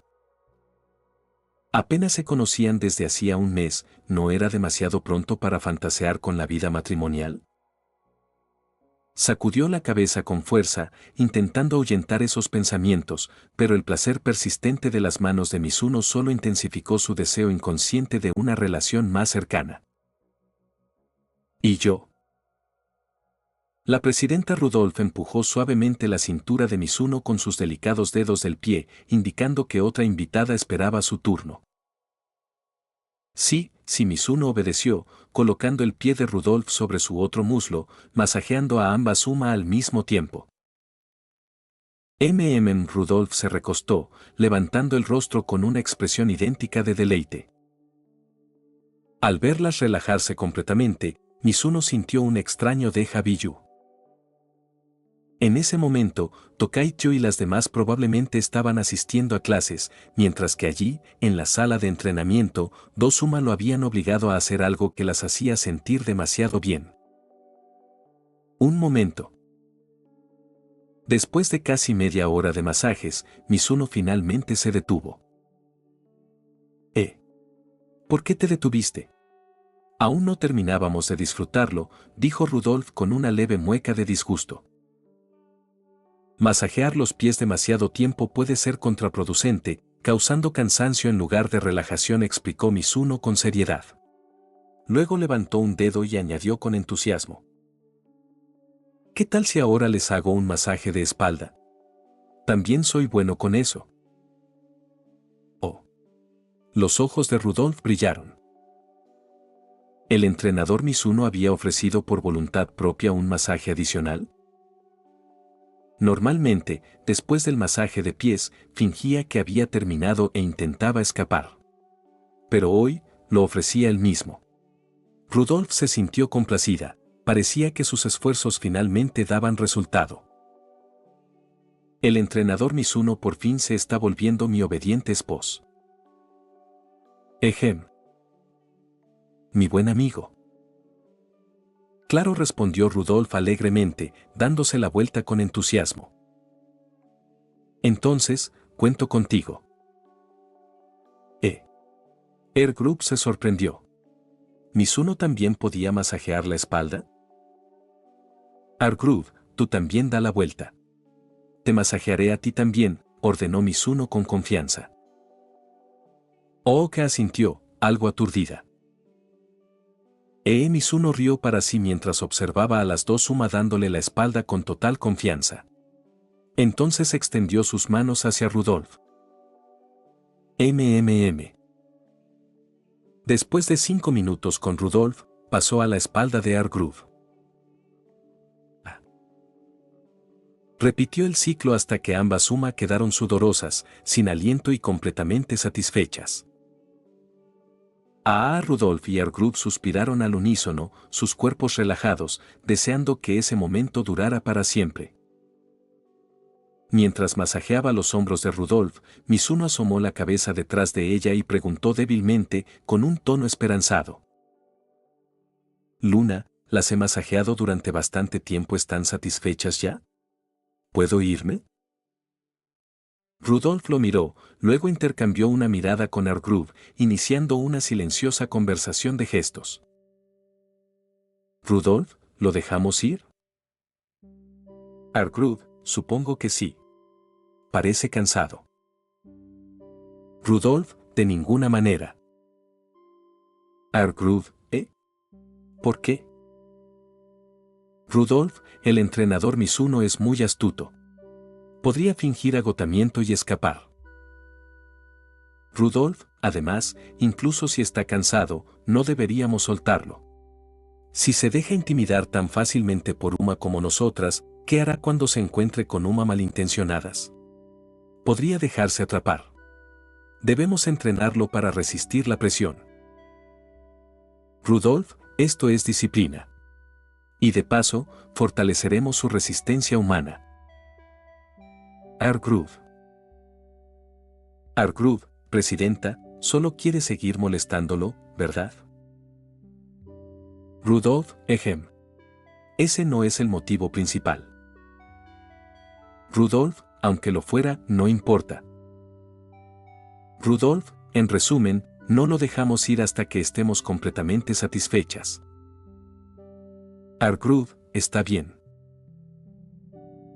Apenas se conocían desde hacía un mes, ¿no era demasiado pronto para fantasear con la vida matrimonial? Sacudió la cabeza con fuerza, intentando ahuyentar esos pensamientos, pero el placer persistente de las manos de Mizuno solo intensificó su deseo inconsciente de una relación más cercana. ¿Y yo? La presidenta Rudolf empujó suavemente la cintura de Mizuno con sus delicados dedos del pie, indicando que otra invitada esperaba su turno. Sí, Mizuno obedeció, colocando el pie de Rudolf sobre su otro muslo, masajeando a ambas Uma al mismo tiempo. Rudolf se recostó, levantando el rostro con una expresión idéntica de deleite. Al verlas relajarse completamente, Mizuno sintió un extraño déjà vu. En ese momento, Tokaicho y las demás probablemente estaban asistiendo a clases, mientras que allí, en la sala de entrenamiento, dos Uma lo habían obligado a hacer algo que las hacía sentir demasiado bien. Un momento. Después de casi media hora de masajes, Mizuno finalmente se detuvo. ¿Por qué te detuviste? Aún no terminábamos de disfrutarlo, dijo Rudolf con una leve mueca de disgusto. Masajear los pies demasiado tiempo puede ser contraproducente, causando cansancio en lugar de relajación, explicó Mizuno con seriedad. Luego levantó un dedo y añadió con entusiasmo. ¿Qué tal si ahora les hago un masaje de espalda? También soy bueno con eso. Oh. Los ojos de Rudolf brillaron. ¿El entrenador Mizuno había ofrecido por voluntad propia un masaje adicional? Normalmente, después del masaje de pies, fingía que había terminado e intentaba escapar. Pero hoy, lo ofrecía él mismo. Rudolf se sintió complacida, parecía que sus esfuerzos finalmente daban resultado. El entrenador Mizuno por fin se está volviendo mi obediente esposo. Ejem. Mi buen amigo. Claro, respondió Rudolf alegremente, dándose la vuelta con entusiasmo. Entonces, cuento contigo. Group se sorprendió. ¿Mizuno también podía masajear la espalda? Group, tú también da la vuelta. Te masajearé a ti también, ordenó Mizuno con confianza. Ooka asintió, algo aturdida. Mizuno rió para sí mientras observaba a las dos Suma dándole la espalda con total confianza. Entonces extendió sus manos hacia Rudolf. Después de 5 minutos con Rudolf, pasó a la espalda de Group. Repitió el ciclo hasta que ambas Suma quedaron sudorosas, sin aliento y completamente satisfechas. Rudolf y Group suspiraron al unísono, sus cuerpos relajados, deseando que ese momento durara para siempre. Mientras masajeaba los hombros de Rudolf, Mizuno asomó la cabeza detrás de ella y preguntó débilmente, con un tono esperanzado. Luna, las he masajeado durante bastante tiempo, ¿están satisfechas ya? ¿Puedo irme? Rudolf lo miró, luego intercambió una mirada con Group, iniciando una silenciosa conversación de gestos. Rudolf, ¿lo dejamos ir? Group, supongo que sí. Parece cansado. Rudolf, de ninguna manera. Group, ¿por qué? Rudolf, el entrenador Mizuno es muy astuto. Podría fingir agotamiento y escapar. Rudolf, además, incluso si está cansado, no deberíamos soltarlo. Si se deja intimidar tan fácilmente por Uma como nosotras, ¿qué hará cuando se encuentre con Uma malintencionadas? Podría dejarse atrapar. Debemos entrenarlo para resistir la presión. Rudolf, esto es disciplina. Y de paso, fortaleceremos su resistencia humana. Group, presidenta, solo quiere seguir molestándolo, ¿verdad? Rudolf, ese no es el motivo principal. Rudolf, aunque lo fuera, no importa. Rudolf, en resumen, no lo dejamos ir hasta que estemos completamente satisfechas. Group, está bien.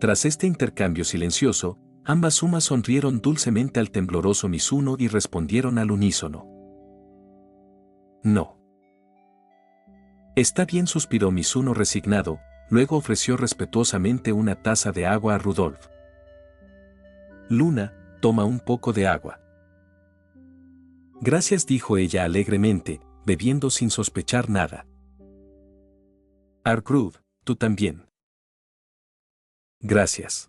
Tras este intercambio silencioso, ambas Sumas sonrieron dulcemente al tembloroso Mizuno y respondieron al unísono. No. Está bien, suspiró Mizuno resignado, luego ofreció respetuosamente una taza de agua a Rudolf. Luna, toma un poco de agua. Gracias, dijo ella alegremente, bebiendo sin sospechar nada. Group, tú también. Gracias.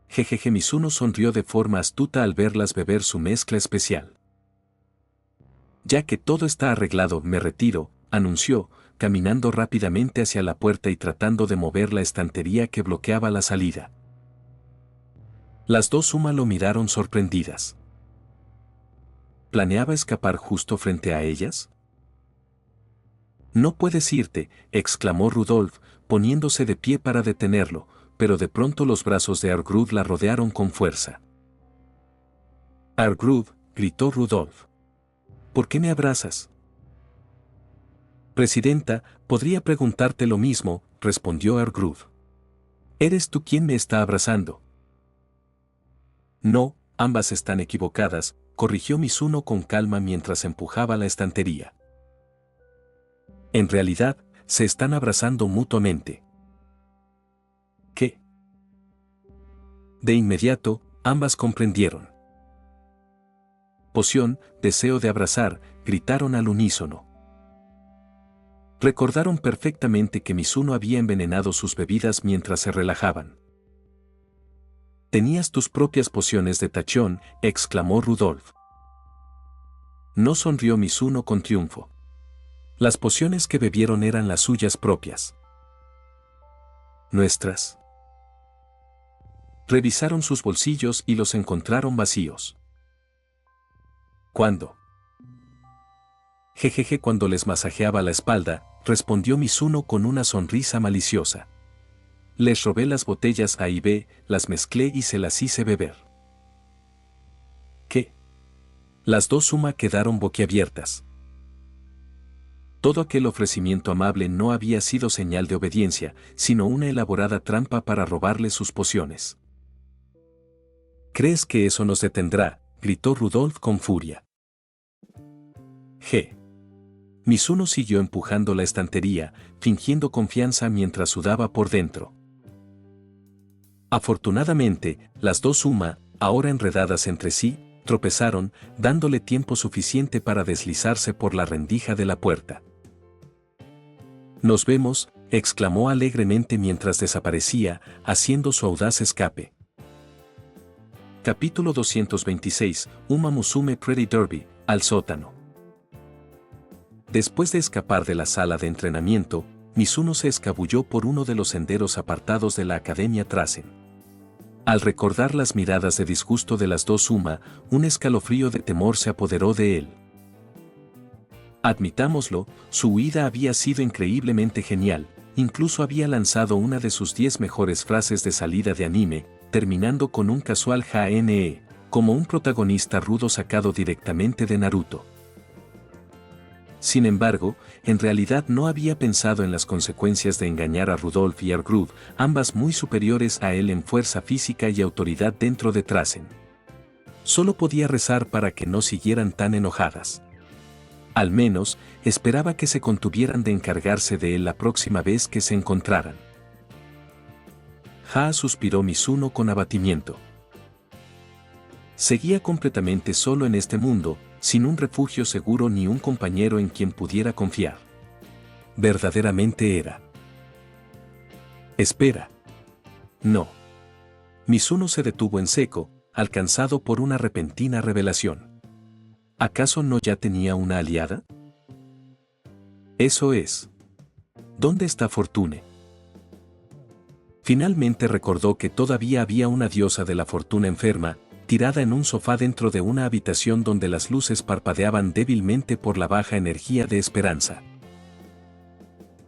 Jejeje, Mizuno sonrió de forma astuta al verlas beber su mezcla especial. Ya que todo está arreglado, me retiro, anunció, caminando rápidamente hacia la puerta y tratando de mover la estantería que bloqueaba la salida. Las dos Suma lo miraron sorprendidas. ¿Planeaba escapar justo frente a ellas? No puedes irte, exclamó Rudolf, poniéndose de pie para detenerlo, pero de pronto los brazos de Group la rodearon con fuerza. Group, gritó Rudolf. ¿Por qué me abrazas? Presidenta, podría preguntarte lo mismo, respondió Group. ¿Eres tú quien me está abrazando? No, Ambas están equivocadas, corrigió Mizuno con calma mientras empujaba la estantería. En realidad, se están abrazando mutuamente. ¿Qué? De inmediato, ambas comprendieron. Poción, deseo de abrazar, gritaron al unísono. Recordaron perfectamente que Mizuno había envenenado sus bebidas mientras se relajaban. «Tenías tus propias pociones de tachón», exclamó Rudolf. No sonrió Mizuno con triunfo. Las pociones que bebieron eran las suyas propias. ¿Nuestras? Revisaron sus bolsillos y los encontraron vacíos. ¿Cuándo? Jejeje, cuando les masajeaba la espalda, respondió Mizuno con una sonrisa maliciosa. Les robé las botellas A y B, las mezclé y se las hice beber. ¿Qué? Las dos Suma quedaron boquiabiertas. Todo aquel ofrecimiento amable no había sido señal de obediencia, sino una elaborada trampa para robarle sus pociones. ¿Crees que eso nos detendrá?, gritó Rudolf con furia. G. Mizuno siguió empujando la estantería, fingiendo confianza mientras sudaba por dentro. Afortunadamente, las dos Suma, ahora enredadas entre sí, tropezaron, dándole tiempo suficiente para deslizarse por la rendija de la puerta. «Nos vemos», exclamó alegremente mientras desaparecía, haciendo su audaz escape. Capítulo 226, Uma Musume Pretty Derby, al sótano. Después de escapar de la sala de entrenamiento, Mizuno se escabulló por uno de los senderos apartados de la Academia Trasen. Al recordar las miradas de disgusto de las dos Suma, un escalofrío de temor se apoderó de él. Admitámoslo, su huida había sido increíblemente genial, incluso había lanzado una de sus 10 mejores frases de salida de anime, terminando con un casual JNE, como un protagonista rudo sacado directamente de Naruto. Sin embargo, en realidad no había pensado en las consecuencias de engañar a Rudolf y Argrud, ambas muy superiores a él en fuerza física y autoridad dentro de Trasen. Solo podía rezar para que no siguieran tan enojadas. Al menos, esperaba que se contuvieran de encargarse de él la próxima vez que se encontraran. Ja, suspiró Mizuno con abatimiento. Seguía completamente solo en este mundo, sin un refugio seguro ni un compañero en quien pudiera confiar. Verdaderamente era. Espera. No. Mizuno se detuvo en seco, alcanzado por una repentina revelación. ¿Acaso no ya tenía una aliada? Eso es. ¿Dónde está Fortune? Finalmente recordó que todavía había una diosa de la fortuna enferma, tirada en un sofá dentro de una habitación donde las luces parpadeaban débilmente por la baja energía de esperanza.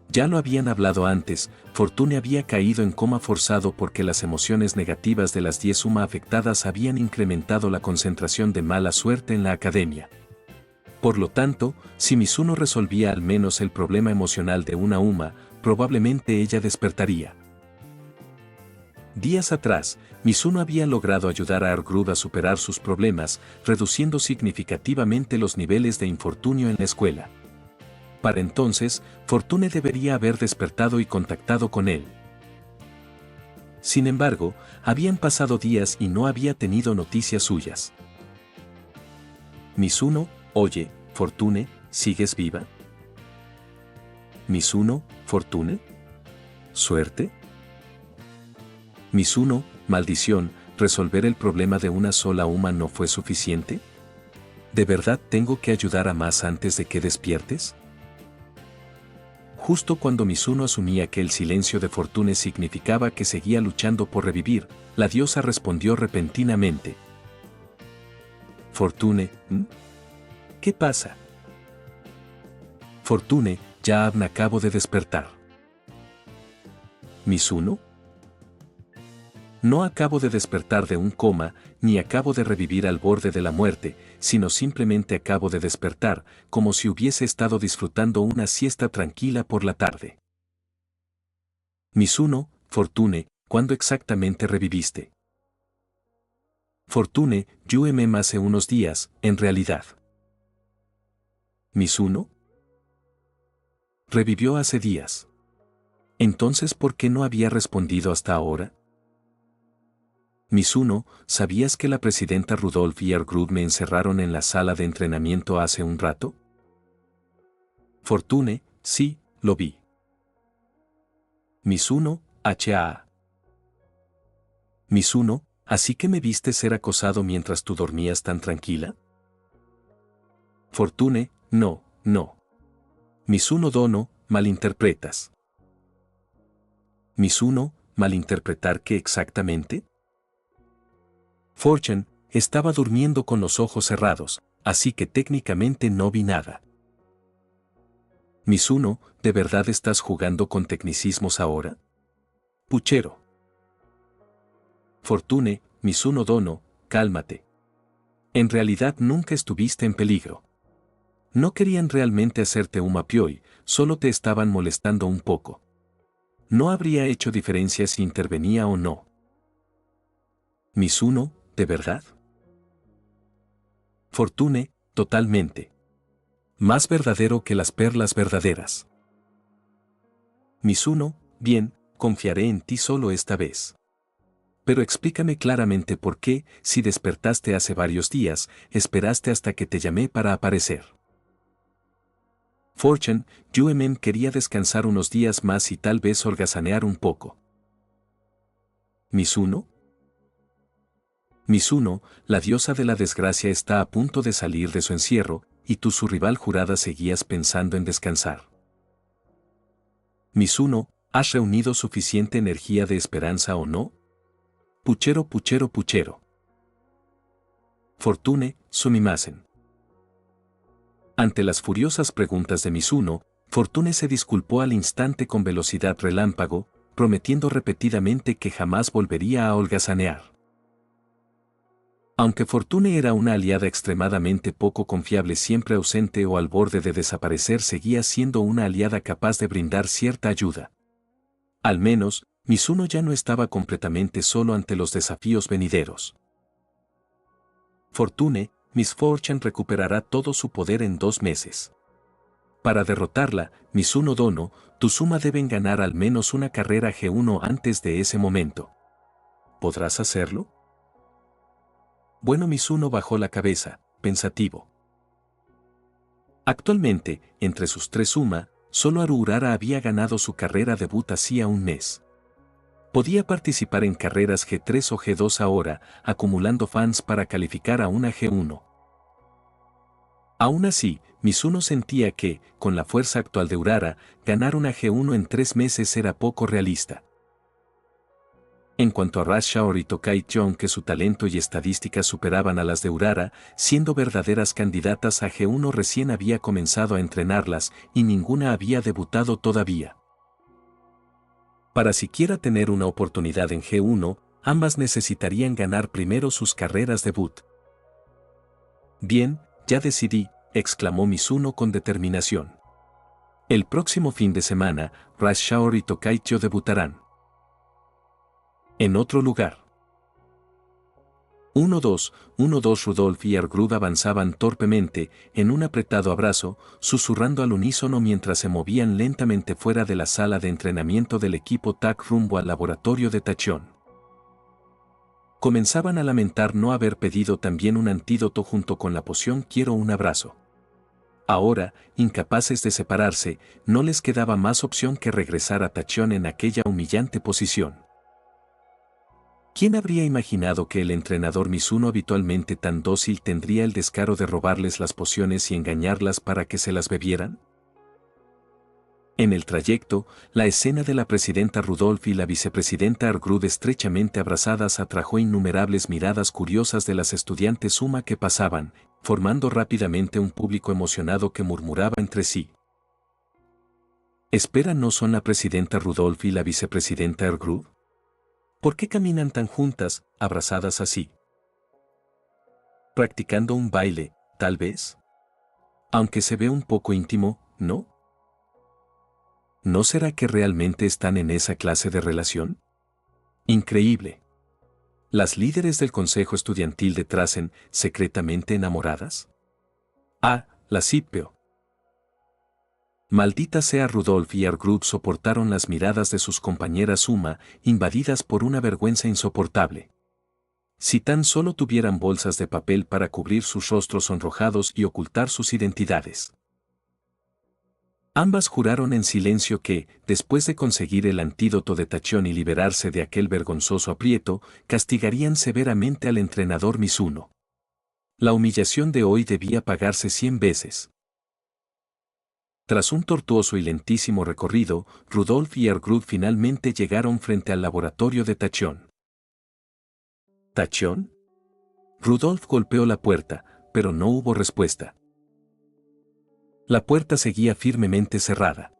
Ya lo habían hablado antes, Fortune había caído en coma forzado porque las emociones negativas de las 10 Suma afectadas habían incrementado la concentración de mala suerte en la academia. Por lo tanto, si Mizuno resolvía al menos el problema emocional de una Uma, probablemente ella despertaría. Días atrás, Mizuno había logrado ayudar a Argrud a superar sus problemas, reduciendo significativamente los niveles de infortunio en la escuela. Para entonces, Fortune debería haber despertado y contactado con él. Sin embargo, habían pasado días y no había tenido noticias suyas. Mizuno, oye, Fortune, ¿sigues viva? Mizuno, Fortune. ¿Suerte? Mizuno, maldición, ¿resolver el problema de una sola Uma no fue suficiente? ¿De verdad tengo que ayudar a más antes de que despiertes? Justo cuando Mizuno asumía que el silencio de Fortune significaba que seguía luchando por revivir, la diosa respondió repentinamente. Fortune, ¿qué pasa? Fortune, ya acabo de despertar. ¿Mizuno? No acabo de despertar de un coma, ni acabo de revivir al borde de la muerte, sino simplemente acabo de despertar, como si hubiese estado disfrutando una siesta tranquila por la tarde. Mizuno, Fortune, ¿cuándo exactamente reviviste? Fortune, hace unos días, en realidad. ¿Mizuno? Revivió hace días. Entonces, ¿por qué no había respondido hasta ahora? Mizuno, ¿sabías que la presidenta Rudolph y Argrud me encerraron en la sala de entrenamiento hace un rato? Fortune, sí, lo vi. Mizuno, HA. Mizuno, ¿así que me viste ser acosado mientras tú dormías tan tranquila? Fortune, no, no. Mizuno Dono, malinterpretas. Mizuno, ¿malinterpretar qué exactamente? Fortune, estaba durmiendo con los ojos cerrados, así que técnicamente no vi nada. Mizuno, ¿de verdad estás jugando con tecnicismos ahora? Puchero. Fortune, Mizuno Dono, cálmate. En realidad nunca estuviste en peligro. No querían realmente hacerte un mapioi, solo te estaban molestando un poco. No habría hecho diferencia si intervenía o no. Mizuno, ¿de verdad? Fortune, totalmente. Más verdadero que las perlas verdaderas. Mizuno, bien, confiaré en ti solo esta vez. Pero explícame claramente por qué, si despertaste hace varios días, esperaste hasta que te llamé para aparecer. Fortune, quería descansar unos días más y tal vez holgazanear un poco. ¿Mizuno? Mizuno, la diosa de la desgracia está a punto de salir de su encierro, y tú su rival jurada seguías pensando en descansar. Mizuno, ¿has reunido suficiente energía de esperanza o no? Puchero, puchero, puchero. Fortune, sumimasen. Ante las furiosas preguntas de Mizuno, Fortune se disculpó al instante con velocidad relámpago, prometiendo repetidamente que jamás volvería a holgazanear. Aunque Fortune era una aliada extremadamente poco confiable, siempre ausente o al borde de desaparecer, seguía siendo una aliada capaz de brindar cierta ayuda. Al menos, Mizuno ya no estaba completamente solo ante los desafíos venideros. Fortune, Miss Fortune recuperará todo su poder en 2 meses. Para derrotarla, Mizuno Dono, Tsuma deben ganar al menos una carrera G1 antes de ese momento. ¿Podrás hacerlo? Bueno, Mizuno bajó la cabeza, pensativo. Actualmente, entre sus 3 Suma, solo Haru Urara había ganado su carrera debut hacía un mes. Podía participar en carreras G3 o G2 ahora, acumulando fans para calificar a una G1. Aún así, Mizuno sentía que, con la fuerza actual de Urara, ganar una G1 en 3 meses era poco realista. En cuanto a Rush Shaori y Tokai John, que su talento y estadísticas superaban a las de Urara, siendo verdaderas candidatas a G1, recién había comenzado a entrenarlas y ninguna había debutado todavía. Para siquiera tener una oportunidad en G1, ambas necesitarían ganar primero sus carreras debut. Bien, ya decidí, exclamó Mizuno con determinación. El próximo fin de semana, Rush Shaori y Tokaicho debutarán. En otro lugar. 1-2, 1-2. Rudolph y Argrud avanzaban torpemente, en un apretado abrazo, susurrando al unísono mientras se movían lentamente fuera de la sala de entrenamiento del equipo TAC rumbo al laboratorio de Tachyon. Comenzaban a lamentar no haber pedido también un antídoto junto con la poción Quiero un abrazo. Ahora, incapaces de separarse, no les quedaba más opción que regresar a Tachyon en aquella humillante posición. ¿Quién habría imaginado que el entrenador Mizuno, habitualmente tan dócil, tendría el descaro de robarles las pociones y engañarlas para que se las bebieran? En el trayecto, la escena de la presidenta Rudolph y la vicepresidenta Argrud estrechamente abrazadas atrajo innumerables miradas curiosas de las estudiantes Suma que pasaban, formando rápidamente un público emocionado que murmuraba entre sí. ¿Espera, no son la presidenta Rudolph y la vicepresidenta Argrud? ¿Por qué caminan tan juntas, abrazadas así? ¿Practicando un baile, tal vez? Aunque se ve un poco íntimo, ¿no? ¿No será que realmente están en esa clase de relación? Increíble. ¿Las líderes del consejo estudiantil de Trasen secretamente enamoradas? Ah, la Scipio. Maldita sea. Rudolf y Argrub soportaron las miradas de sus compañeras Suma, invadidas por una vergüenza insoportable. Si tan solo tuvieran bolsas de papel para cubrir sus rostros sonrojados y ocultar sus identidades. Ambas juraron en silencio que, después de conseguir el antídoto de Tachyon y liberarse de aquel vergonzoso aprieto, castigarían severamente al entrenador Mizuno. La humillación de hoy debía pagarse 100 veces. Tras un tortuoso y lentísimo recorrido, Rudolf y Argrub finalmente llegaron frente al laboratorio de Tachyon. ¿Tachyon? Rudolf golpeó la puerta, pero no hubo respuesta. La puerta seguía firmemente cerrada.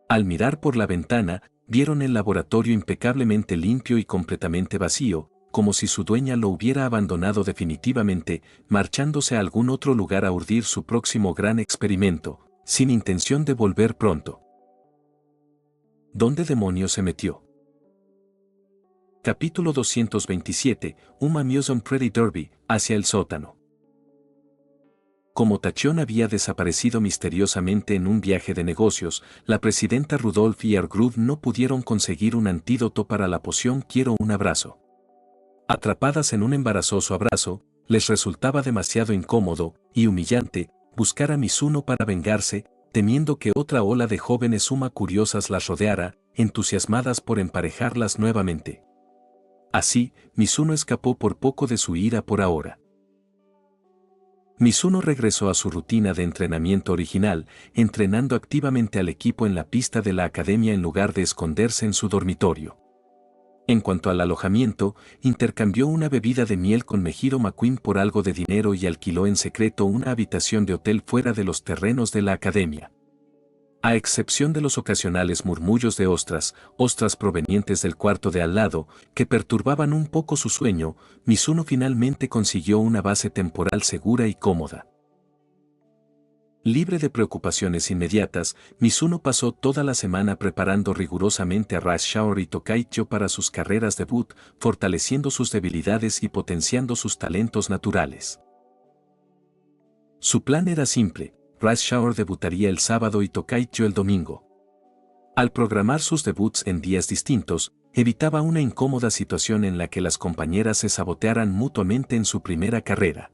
Al mirar por la ventana, vieron el laboratorio impecablemente limpio y completamente vacío, como si su dueña lo hubiera abandonado definitivamente, marchándose a algún otro lugar a urdir su próximo gran experimento, sin intención de volver pronto. ¿Dónde demonios se metió? Capítulo 227, Uma Museum Pretty Derby, hacia el sótano. Como Tachyon había desaparecido misteriosamente en un viaje de negocios, la presidenta Rudolf y Argrub no pudieron conseguir un antídoto para la poción Quiero un abrazo. Atrapadas en un embarazoso abrazo, les resultaba demasiado incómodo y humillante buscar a Mizuno para vengarse, temiendo que otra ola de jóvenes Uma curiosas las rodeara, entusiasmadas por emparejarlas nuevamente. Así, Mizuno escapó por poco de su ira por ahora. Mizuno regresó a su rutina de entrenamiento original, entrenando activamente al equipo en la pista de la academia en lugar de esconderse en su dormitorio. En cuanto al alojamiento, intercambió una bebida de miel con Mejiro McQueen por algo de dinero y alquiló en secreto una habitación de hotel fuera de los terrenos de la academia. A excepción de los ocasionales murmullos de ostras provenientes del cuarto de al lado, que perturbaban un poco su sueño, Mizuno finalmente consiguió una base temporal segura y cómoda. Libre de preocupaciones inmediatas, Mizuno pasó toda la semana preparando rigurosamente a Rush Shaor y Tokaicho para sus carreras debut, fortaleciendo sus debilidades y potenciando sus talentos naturales. Su plan era simple: Rush Shaor debutaría el sábado y Tokaicho el domingo. Al programar sus debuts en días distintos, evitaba una incómoda situación en la que las compañeras se sabotearan mutuamente en su primera carrera.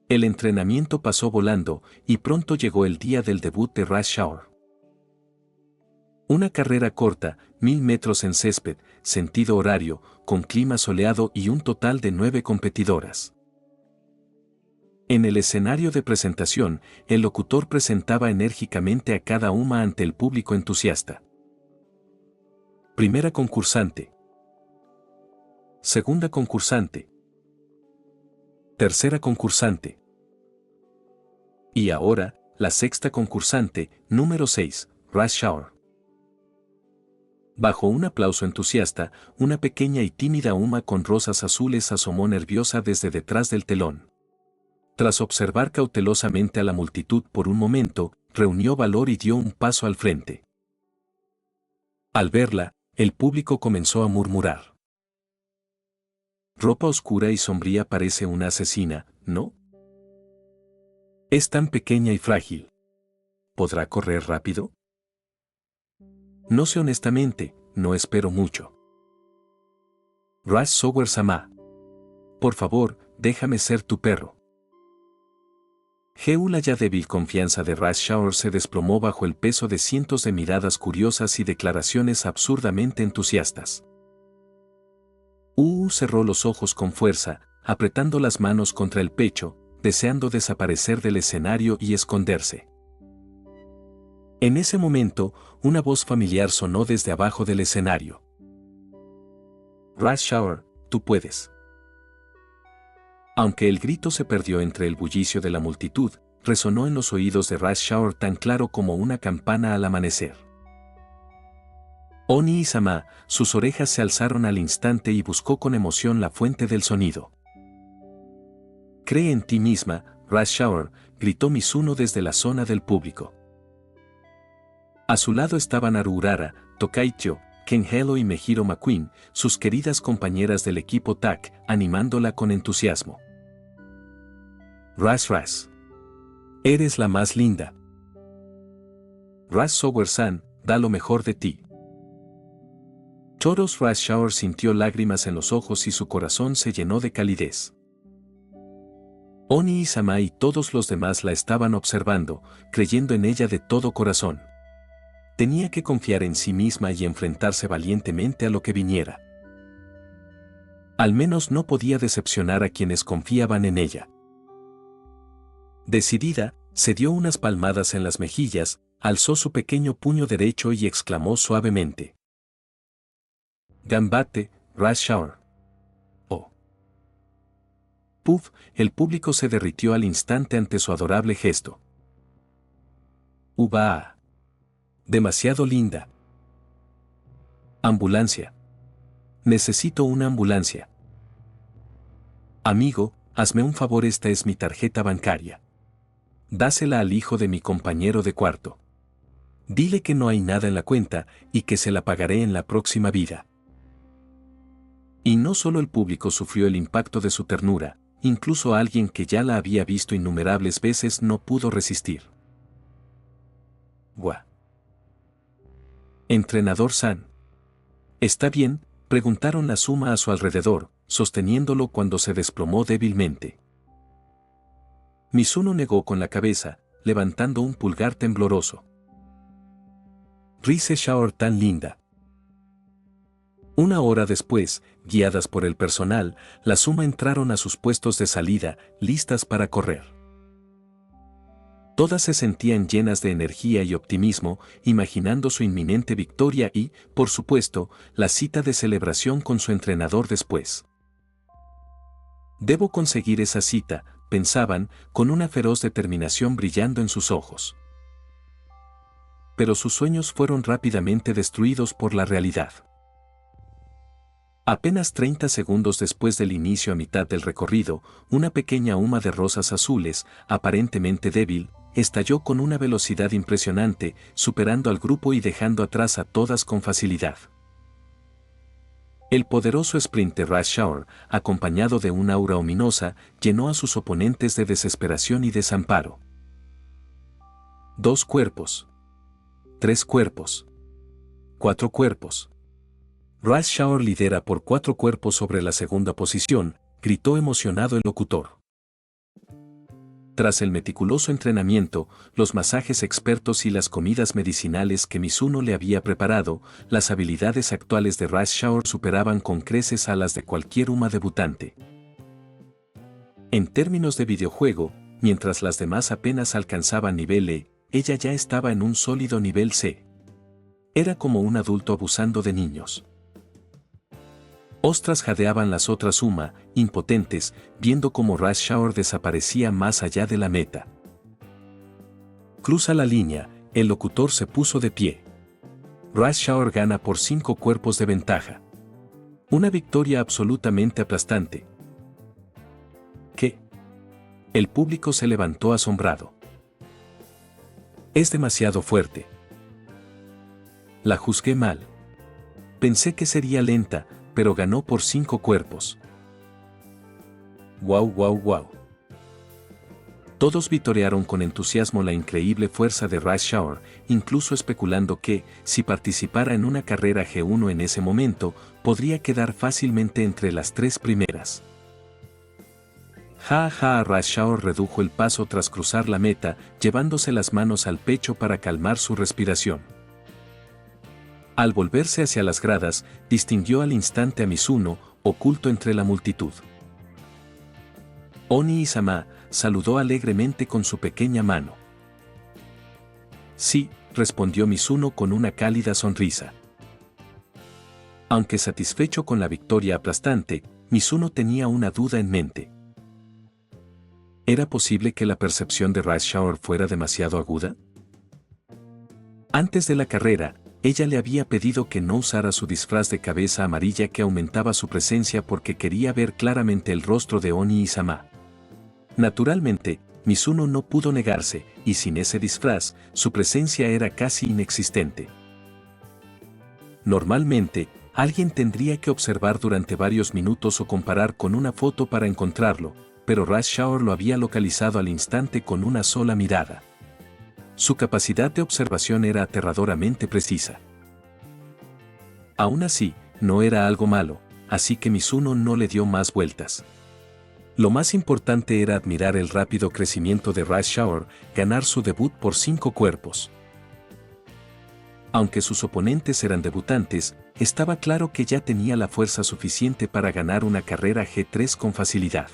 El entrenamiento pasó volando, y pronto llegó el día del debut de Rush Shaor. Una carrera corta, 1000 metros en césped, sentido horario, con clima soleado y un total de 9 competidoras. En el escenario de presentación, el locutor presentaba enérgicamente a cada una ante el público entusiasta. Primera concursante. Segunda concursante. Tercera concursante. Y ahora, la sexta concursante, número 6, Rush Shaor. Bajo un aplauso entusiasta, una pequeña y tímida Uma con rosas azules asomó nerviosa desde detrás del telón. Tras observar cautelosamente a la multitud por un momento, reunió valor y dio un paso al frente. Al verla, el público comenzó a murmurar. Ropa oscura y sombría, parece una asesina, ¿no? Es tan pequeña y frágil. ¿Podrá correr rápido? No sé honestamente, no espero mucho. Rush Sower-sama. Por favor, déjame ser tu perro. La ya débil confianza de Rush Shaor se desplomó bajo el peso de cientos de miradas curiosas y declaraciones absurdamente entusiastas. Cerró los ojos con fuerza, apretando las manos contra el pecho, deseando desaparecer del escenario y esconderse. En ese momento, una voz familiar sonó desde abajo del escenario. Rush Shaor, tú puedes. Aunque el grito se perdió entre el bullicio de la multitud, resonó en los oídos de Rush Shaor tan claro como una campana al amanecer. Oni-sama, sus orejas se alzaron al instante y buscó con emoción la fuente del sonido. Cree en ti misma, Rush Shaor, gritó Mizuno desde la zona del público. A su lado estaban Haru Urara, Tokaicho, Ken Hello y Mejiro McQueen, sus queridas compañeras del equipo TAC, animándola con entusiasmo. Ras Ras. Eres la más linda. Ras Sower-san, da lo mejor de ti. Choros Ras Shaor sintió lágrimas en los ojos y su corazón se llenó de calidez. Oni Isama y todos los demás la estaban observando, creyendo en ella de todo corazón. Tenía que confiar en sí misma y enfrentarse valientemente a lo que viniera. Al menos no podía decepcionar a quienes confiaban en ella. Decidida, se dio unas palmadas en las mejillas, alzó su pequeño puño derecho y exclamó suavemente: Gambate, Ras Shaor. Oh. Puff, el público se derritió al instante ante su adorable gesto. Uba. Demasiado linda. Ambulancia. Necesito una ambulancia. Amigo, hazme un favor, esta es mi tarjeta bancaria. Dásela al hijo de mi compañero de cuarto. Dile que no hay nada en la cuenta y que se la pagaré en la próxima vida. Y no solo el público sufrió el impacto de su ternura, incluso alguien que ya la había visto innumerables veces no pudo resistir. Gua. Entrenador San. ¿Está bien?, preguntaron la Suma a su alrededor, sosteniéndolo cuando se desplomó débilmente. Mizuno negó con la cabeza, levantando un pulgar tembloroso. Rise Shaor tan linda. Una hora después, guiadas por el personal, la Suma entraron a sus puestos de salida, listas para correr. Todas se sentían llenas de energía y optimismo, imaginando su inminente victoria y, por supuesto, la cita de celebración con su entrenador después. Debo conseguir esa cita, pensaban, con una feroz determinación brillando en sus ojos. Pero sus sueños fueron rápidamente destruidos por la realidad. Apenas 30 segundos después del inicio a mitad del recorrido, una pequeña huma de rosas azules, aparentemente débil, estalló con una velocidad impresionante, superando al grupo y dejando atrás a todas con facilidad. El poderoso sprint de Ras Shaor, acompañado de una aura ominosa, llenó a sus oponentes de desesperación y desamparo. 2 cuerpos. 3 cuerpos. 4 cuerpos. Ras Shaor lidera por 4 cuerpos sobre la segunda posición, gritó emocionado el locutor. Tras el meticuloso entrenamiento, los masajes expertos y las comidas medicinales que Mizuno le había preparado, las habilidades actuales de Ras Shaor superaban con creces a las de cualquier Uma debutante. En términos de videojuego, mientras las demás apenas alcanzaban nivel E, ella ya estaba en un sólido nivel C. Era como un adulto abusando de niños. Ostras, jadeaban las otras Uma, impotentes, viendo cómo Ras Shaor desaparecía más allá de la meta. Cruza la línea, el locutor se puso de pie. Ras Shaor gana por 5 cuerpos de ventaja. Una victoria absolutamente aplastante. ¿Qué? El público se levantó asombrado. Es demasiado fuerte. La juzgué mal. Pensé que sería lenta, pero ganó por 5 cuerpos. ¡Guau, guau, guau! Todos vitorearon con entusiasmo la increíble fuerza de Ras Shaor, incluso especulando que, si participara en una carrera G1 en ese momento, podría quedar fácilmente entre las 3 primeras. Ras Shaor redujo el paso tras cruzar la meta, llevándose las manos al pecho para calmar su respiración. Al volverse hacia las gradas, distinguió al instante a Mizuno, oculto entre la multitud. Oni Isama saludó alegremente con su pequeña mano. Sí, respondió Mizuno con una cálida sonrisa. Aunque satisfecho con la victoria aplastante, Mizuno tenía una duda en mente. ¿Era posible que la percepción de Ras Shaor fuera demasiado aguda? Antes de la carrera, ella le había pedido que no usara su disfraz de cabeza amarilla que aumentaba su presencia porque quería ver claramente el rostro de Oni Isama. Naturalmente, Mizuno no pudo negarse, y sin ese disfraz, su presencia era casi inexistente. Normalmente, alguien tendría que observar durante varios minutos o comparar con una foto para encontrarlo, pero Rush Shauer lo había localizado al instante con una sola mirada. Su capacidad de observación era aterradoramente precisa. Aún así, no era algo malo, así que Mizuno no le dio más vueltas. Lo más importante era admirar el rápido crecimiento de Rush Shauer, ganar su debut por 5 cuerpos. Aunque sus oponentes eran debutantes, estaba claro que ya tenía la fuerza suficiente para ganar una carrera G3 con facilidad.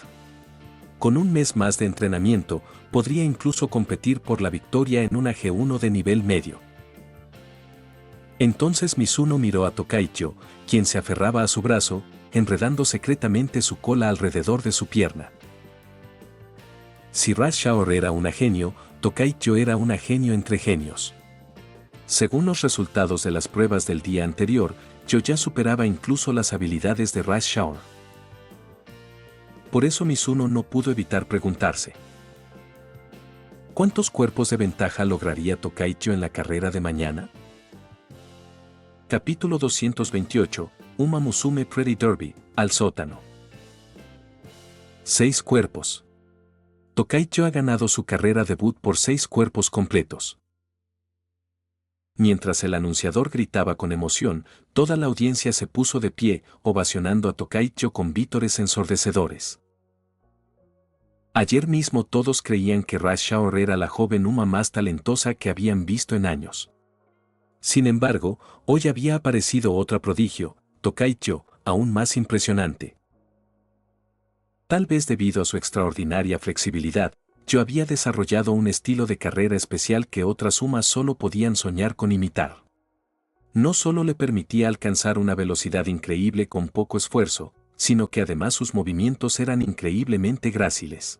Con un mes más de entrenamiento, podría incluso competir por la victoria en una G1 de nivel medio. Entonces Mizuno miró a Tokaicho, quien se aferraba a su brazo, enredando secretamente su cola alrededor de su pierna. Si Rush Shauer era una genio, Tokaicho era una genio entre genios. Según los resultados de las pruebas del día anterior, yo ya superaba incluso las habilidades de Rush Shauer. Por eso Mizuno no pudo evitar preguntarse: ¿cuántos cuerpos de ventaja lograría Tokaicho en la carrera de mañana? Capítulo 228, Uma Musume Pretty Derby, al sótano. 6 cuerpos. Tokaicho ha ganado su carrera debut por 6 cuerpos completos. Mientras el anunciador gritaba con emoción, toda la audiencia se puso de pie, ovacionando a Tokaicho con vítores ensordecedores. Ayer mismo todos creían que Rush Shauer era la joven Uma más talentosa que habían visto en años. Sin embargo, hoy había aparecido otra prodigio, Tokaicho, aún más impresionante. Tal vez debido a su extraordinaria flexibilidad, yo había desarrollado un estilo de carrera especial que otras Umas solo podían soñar con imitar. No solo le permitía alcanzar una velocidad increíble con poco esfuerzo, sino que además sus movimientos eran increíblemente gráciles.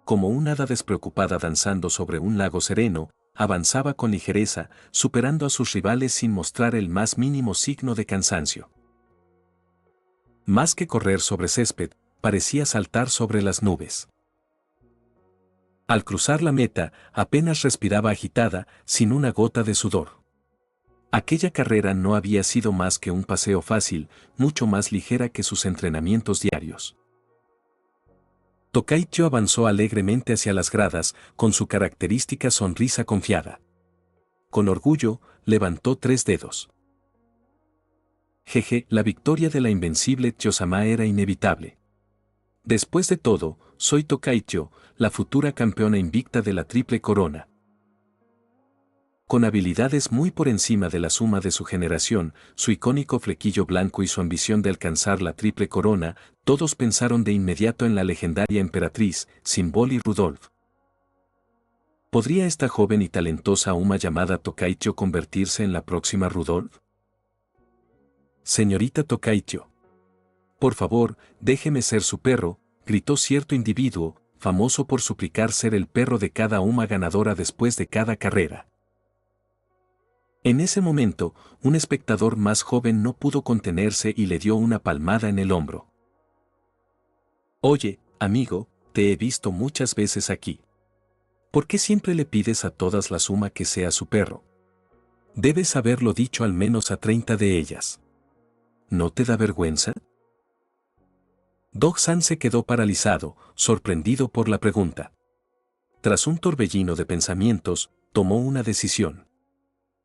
Como una hada despreocupada danzando sobre un lago sereno, avanzaba con ligereza, superando a sus rivales sin mostrar el más mínimo signo de cansancio. Más que correr sobre césped, parecía saltar sobre las nubes. Al cruzar la meta, apenas respiraba agitada, sin una gota de sudor. Aquella carrera no había sido más que un paseo fácil, mucho más ligera que sus entrenamientos diarios. Tokaicho avanzó alegremente hacia las gradas, con su característica sonrisa confiada. Con orgullo, levantó 3 dedos. Jeje, la victoria de la invencible Tio-sama era inevitable. Después de todo, soy Tokaicho, la futura campeona invicta de la Triple Corona. Con habilidades muy por encima de la suma de su generación, su icónico flequillo blanco y su ambición de alcanzar la Triple Corona, todos pensaron de inmediato en la legendaria emperatriz, Symbol Rudolph. ¿Podría esta joven y talentosa Uma llamada Tokaicho convertirse en la próxima Rudolph? Señorita Tokaicho. Por favor, déjeme ser su perro, gritó cierto individuo, famoso por suplicar ser el perro de cada Uma ganadora después de cada carrera. En ese momento, un espectador más joven no pudo contenerse y le dio una palmada en el hombro. Oye, amigo, te he visto muchas veces aquí. ¿Por qué siempre le pides a todas las Uma que sea su perro? Debes haberlo dicho al menos a 30 de ellas. ¿No te da vergüenza? Dog-san se quedó paralizado, sorprendido por la pregunta. Tras un torbellino de pensamientos, tomó una decisión.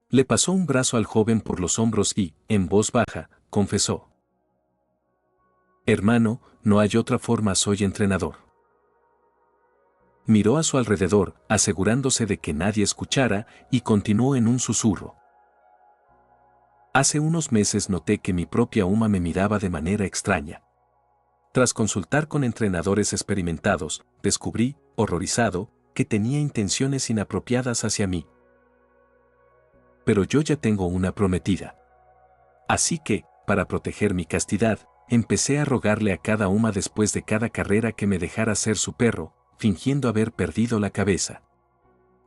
Le pasó un brazo al joven por los hombros y, en voz baja, confesó: Hermano, no hay otra forma, soy entrenador. Miró a su alrededor, asegurándose de que nadie escuchara, y continuó en un susurro. Hace unos meses noté que mi propia Uma me miraba de manera extraña. Tras consultar con entrenadores experimentados, descubrí, horrorizado, que tenía intenciones inapropiadas hacia mí. Pero yo ya tengo una prometida. Así que, para proteger mi castidad, empecé a rogarle a cada Uma después de cada carrera que me dejara ser su perro, fingiendo haber perdido la cabeza.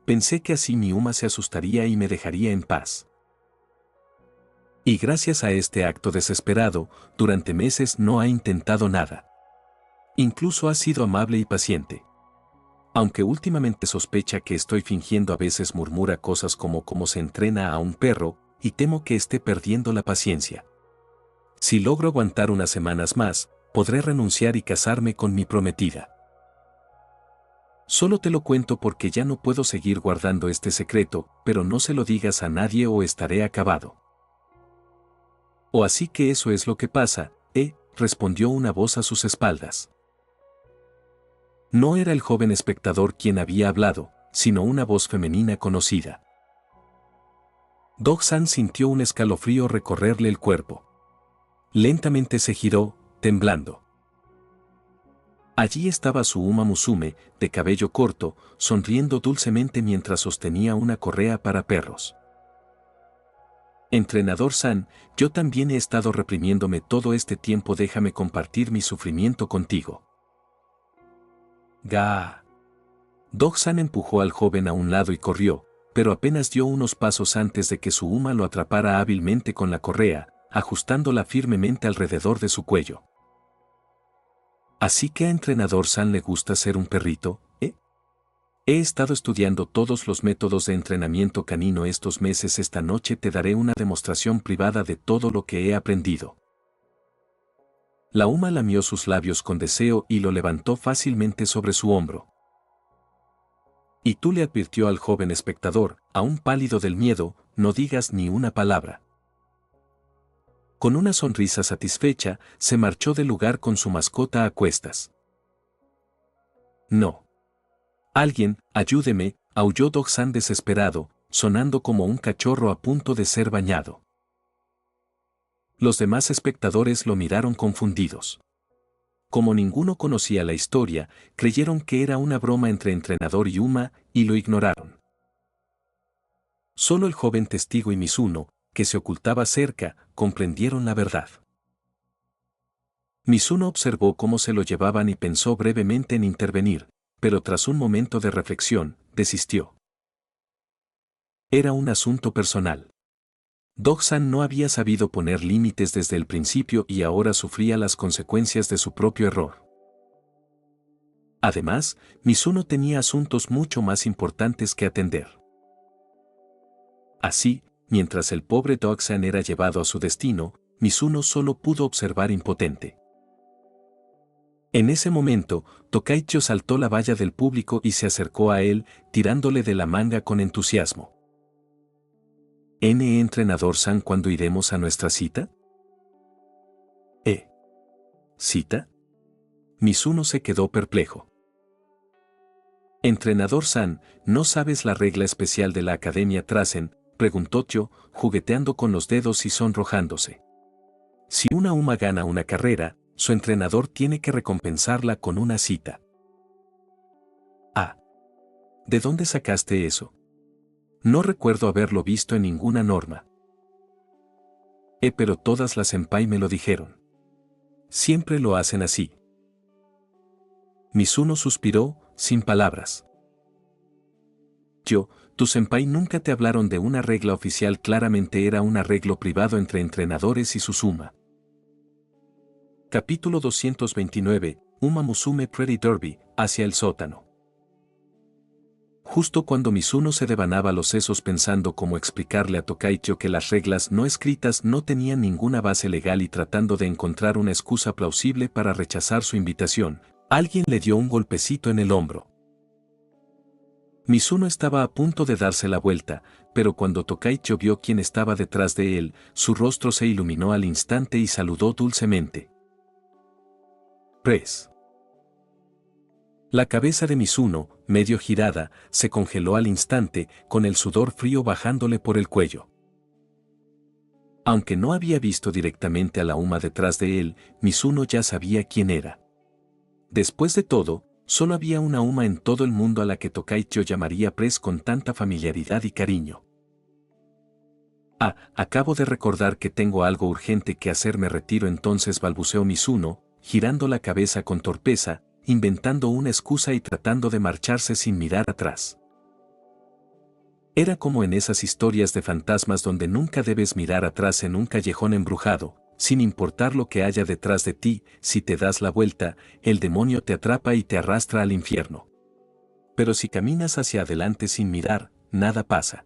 Pensé que así mi Uma se asustaría y me dejaría en paz. Y gracias a este acto desesperado, durante meses no ha intentado nada. Incluso ha sido amable y paciente. Aunque últimamente sospecha que estoy fingiendo, a veces murmura cosas como cómo se entrena a un perro, y temo que esté perdiendo la paciencia. Si logro aguantar unas semanas más, podré renunciar y casarme con mi prometida. Solo te lo cuento porque ya no puedo seguir guardando este secreto, pero no se lo digas a nadie o estaré acabado. O así que eso es lo que pasa, respondió una voz a sus espaldas. No era el joven espectador quien había hablado, sino una voz femenina conocida. Dog-san sintió un escalofrío recorrerle el cuerpo. Lentamente se giró, temblando. Allí estaba su Uma Musume, de cabello corto, sonriendo dulcemente mientras sostenía una correa para perros. Entrenador San, yo también he estado reprimiéndome todo este tiempo, déjame compartir mi sufrimiento contigo. ¡Ga! Dog-san empujó al joven a un lado y corrió, pero apenas dio unos pasos antes de que su Uma lo atrapara hábilmente con la correa, ajustándola firmemente alrededor de su cuello. ¿Así que a Entrenador San le gusta ser un perrito, He estado estudiando todos los métodos de entrenamiento canino estos meses. Esta noche te daré una demostración privada de todo lo que he aprendido. La Uma lamió sus labios con deseo y lo levantó fácilmente sobre su hombro. Y tú, le advirtió al joven espectador, aún pálido del miedo, no digas ni una palabra. Con una sonrisa satisfecha, se marchó del lugar con su mascota a cuestas. No. Alguien, ayúdeme, aulló Dog-san desesperado, sonando como un cachorro a punto de ser bañado. Los demás espectadores lo miraron confundidos. Como ninguno conocía la historia, creyeron que era una broma entre entrenador y Uma, y lo ignoraron. Solo el joven testigo y Mizuno, que se ocultaba cerca, comprendieron la verdad. Mizuno observó cómo se lo llevaban y pensó brevemente en intervenir, pero tras un momento de reflexión, desistió. Era un asunto personal. Dog-san no había sabido poner límites desde el principio y ahora sufría las consecuencias de su propio error. Además, Mizuno tenía asuntos mucho más importantes que atender. Así, mientras el pobre Dog-san era llevado a su destino, Mizuno solo pudo observar impotente. En ese momento, Tokaicho saltó la valla del público y se acercó a él, tirándole de la manga con entusiasmo. Entrenador San, ¿cuándo iremos a nuestra cita? ¿Cita? Mizuno se quedó perplejo. Entrenador San, ¿no sabes la regla especial de la Academia Trasen?, preguntó Tyo, jugueteando con los dedos y sonrojándose. Si una Uma gana una carrera, su entrenador tiene que recompensarla con una cita. ¿De dónde sacaste eso? No recuerdo haberlo visto en ninguna norma. Pero todas las senpai me lo dijeron. Siempre lo hacen así. Mizuno suspiró, sin palabras. Tu senpai nunca te hablaron de una regla oficial, claramente era un arreglo privado entre entrenadores y su Uma. Capítulo 229, Uma Musume Pretty Derby, hacia el sótano. Justo cuando Mizuno se devanaba los sesos pensando cómo explicarle a Tokaicho que las reglas no escritas no tenían ninguna base legal y tratando de encontrar una excusa plausible para rechazar su invitación, alguien le dio un golpecito en el hombro. Mizuno estaba a punto de darse la vuelta, pero cuando Tokaicho vio quién estaba detrás de él, su rostro se iluminó al instante y saludó dulcemente. Press. La cabeza de Mizuno, medio girada, se congeló al instante, con el sudor frío bajándole por el cuello. Aunque no había visto directamente a la Uma detrás de él, Mizuno ya sabía quién era. Después de todo, solo había una Uma en todo el mundo a la que Tokaicho llamaría Press con tanta familiaridad y cariño. Acabo de recordar que tengo algo urgente que hacer, me retiro entonces, balbuceó Mizuno, girando la cabeza con torpeza, inventando una excusa y tratando de marcharse sin mirar atrás. Era como en esas historias de fantasmas donde nunca debes mirar atrás en un callejón embrujado, sin importar lo que haya detrás de ti, si te das la vuelta, el demonio te atrapa y te arrastra al infierno. Pero si caminas hacia adelante sin mirar, nada pasa.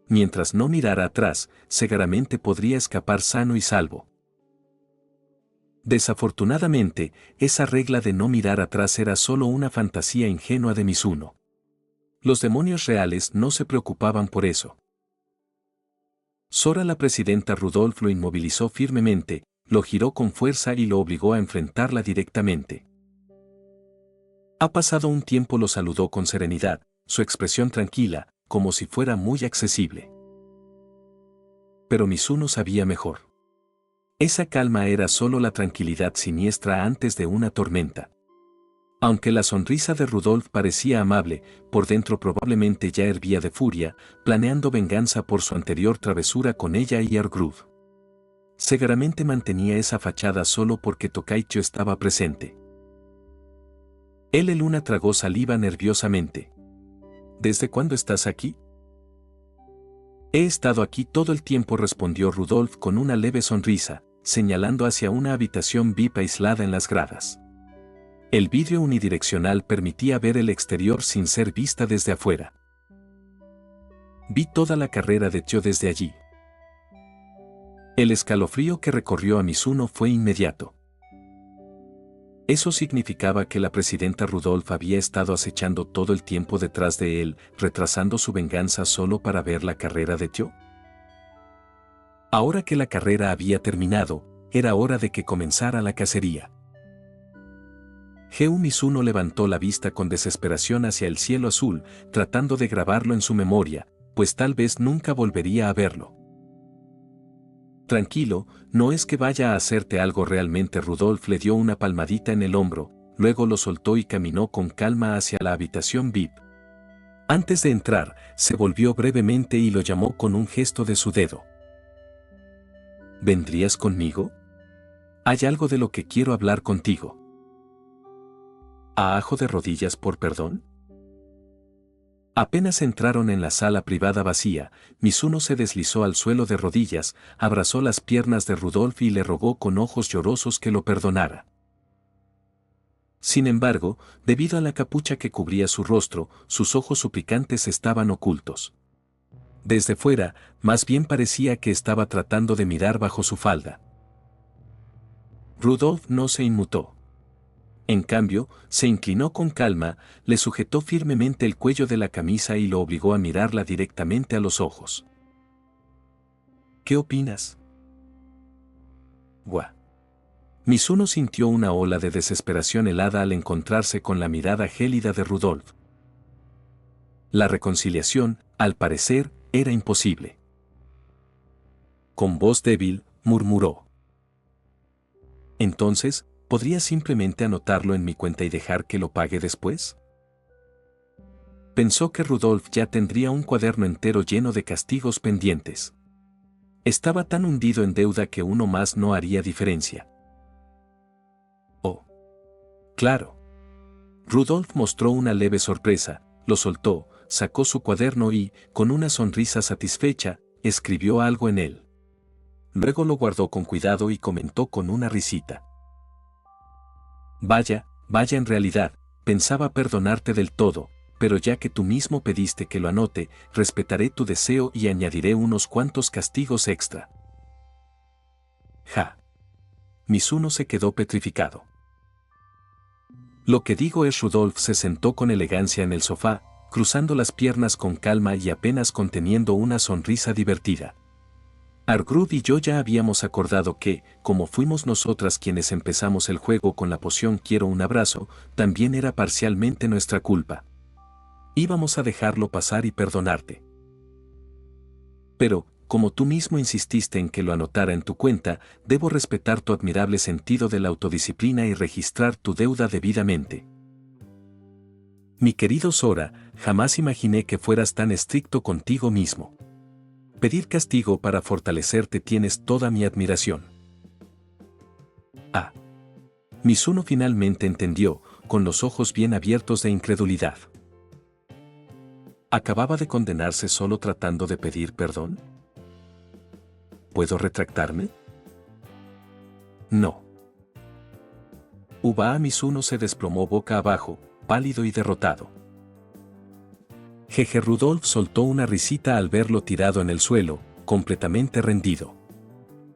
mientras no mirara atrás, seguramente podría escapar sano y salvo. Desafortunadamente, esa regla de no mirar atrás era solo una fantasía ingenua de Mizuno. Los demonios reales no se preocupaban por eso. Sora, la presidenta Rudolph, lo inmovilizó firmemente, lo giró con fuerza y lo obligó a enfrentarla directamente. Ha pasado un tiempo, lo saludó con serenidad, su expresión tranquila, como si fuera muy accesible. Pero Mizuno sabía mejor. Esa calma era solo la tranquilidad siniestra antes de una tormenta. Aunque la sonrisa de Rudolph parecía amable, por dentro probablemente ya hervía de furia, planeando venganza por su anterior travesura con ella y Argrud. Seguramente mantenía esa fachada solo porque Tokaicho estaba presente. Luna tragó saliva nerviosamente. ¿Desde cuándo estás aquí? He estado aquí todo el tiempo, respondió Rudolph con una leve sonrisa, señalando hacia una habitación VIP aislada en las gradas. El vidrio unidireccional permitía ver el exterior sin ser vista desde afuera. Vi toda la carrera de Tio desde allí. El escalofrío que recorrió a Mizuno fue inmediato. Eso significaba que la presidenta Rudolph había estado acechando todo el tiempo detrás de él, retrasando su venganza solo para ver la carrera de Tio. Ahora que la carrera había terminado, era hora de que comenzara la cacería. Mizuno levantó la vista con desesperación hacia el cielo azul, tratando de grabarlo en su memoria, pues tal vez nunca volvería a verlo. Tranquilo, no es que vaya a hacerte algo realmente. Rudolph le dio una palmadita en el hombro, luego lo soltó y caminó con calma hacia la habitación VIP. Antes de entrar, se volvió brevemente y lo llamó con un gesto de su dedo. ¿Vendrías conmigo? Hay algo de lo que quiero hablar contigo. ¿Abajo de rodillas por perdón? Apenas entraron en la sala privada vacía, Mizuno se deslizó al suelo de rodillas, abrazó las piernas de Rudolph y le rogó con ojos llorosos que lo perdonara. Sin embargo, debido a la capucha que cubría su rostro, sus ojos suplicantes estaban ocultos. Desde fuera, más bien parecía que estaba tratando de mirar bajo su falda. Rudolph no se inmutó. En cambio, se inclinó con calma, le sujetó firmemente el cuello de la camisa y lo obligó a mirarla directamente a los ojos. ¿Qué opinas? Gua. Mizuno sintió una ola de desesperación helada al encontrarse con la mirada gélida de Rudolph. La reconciliación, al parecer, era imposible. Con voz débil, murmuró. Entonces, ¿podría simplemente anotarlo en mi cuenta y dejar que lo pague después? Pensó que Rudolph ya tendría un cuaderno entero lleno de castigos pendientes. Estaba tan hundido en deuda que uno más no haría diferencia. Oh. Claro. Rudolph mostró una leve sorpresa, lo soltó, sacó su cuaderno y, con una sonrisa satisfecha, escribió algo en él. Luego lo guardó con cuidado y comentó con una risita. Vaya, en realidad, pensaba perdonarte del todo, pero ya que tú mismo pediste que lo anote, respetaré tu deseo y añadiré unos cuantos castigos extra. Ja. Mizuno se quedó petrificado. Lo que digo es, Rudolph se sentó con elegancia en el sofá, cruzando las piernas con calma y apenas conteniendo una sonrisa divertida. Argrud y yo ya habíamos acordado que, como fuimos nosotras quienes empezamos el juego con la poción Quiero un abrazo, también era parcialmente nuestra culpa. Íbamos a dejarlo pasar y perdonarte. Pero, como tú mismo insististe en que lo anotara en tu cuenta, debo respetar tu admirable sentido de la autodisciplina y registrar tu deuda debidamente. Mi querido Sora, jamás imaginé que fueras tan estricto contigo mismo. Pedir castigo para fortalecerte, tienes toda mi admiración. Ah. Mizuno finalmente entendió, con los ojos bien abiertos de incredulidad. ¿Acababa de condenarse solo tratando de pedir perdón? ¿Puedo retractarme? No. Mizuno se desplomó boca abajo, pálido y derrotado. Jeje Rudolf soltó una risita al verlo tirado en el suelo, completamente rendido.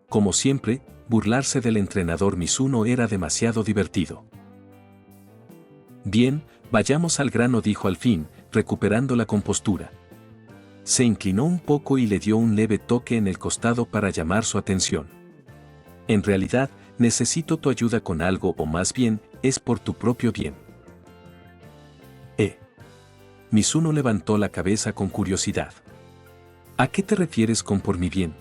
Como siempre, burlarse del entrenador Mizuno era demasiado divertido. Bien, vayamos al grano, dijo al fin, recuperando la compostura. Se inclinó un poco y le dio un leve toque en el costado para llamar su atención. En realidad, necesito tu ayuda con algo, o más bien, es por tu propio bien. Mizuno levantó la cabeza con curiosidad. ¿A qué te refieres con por mi bien?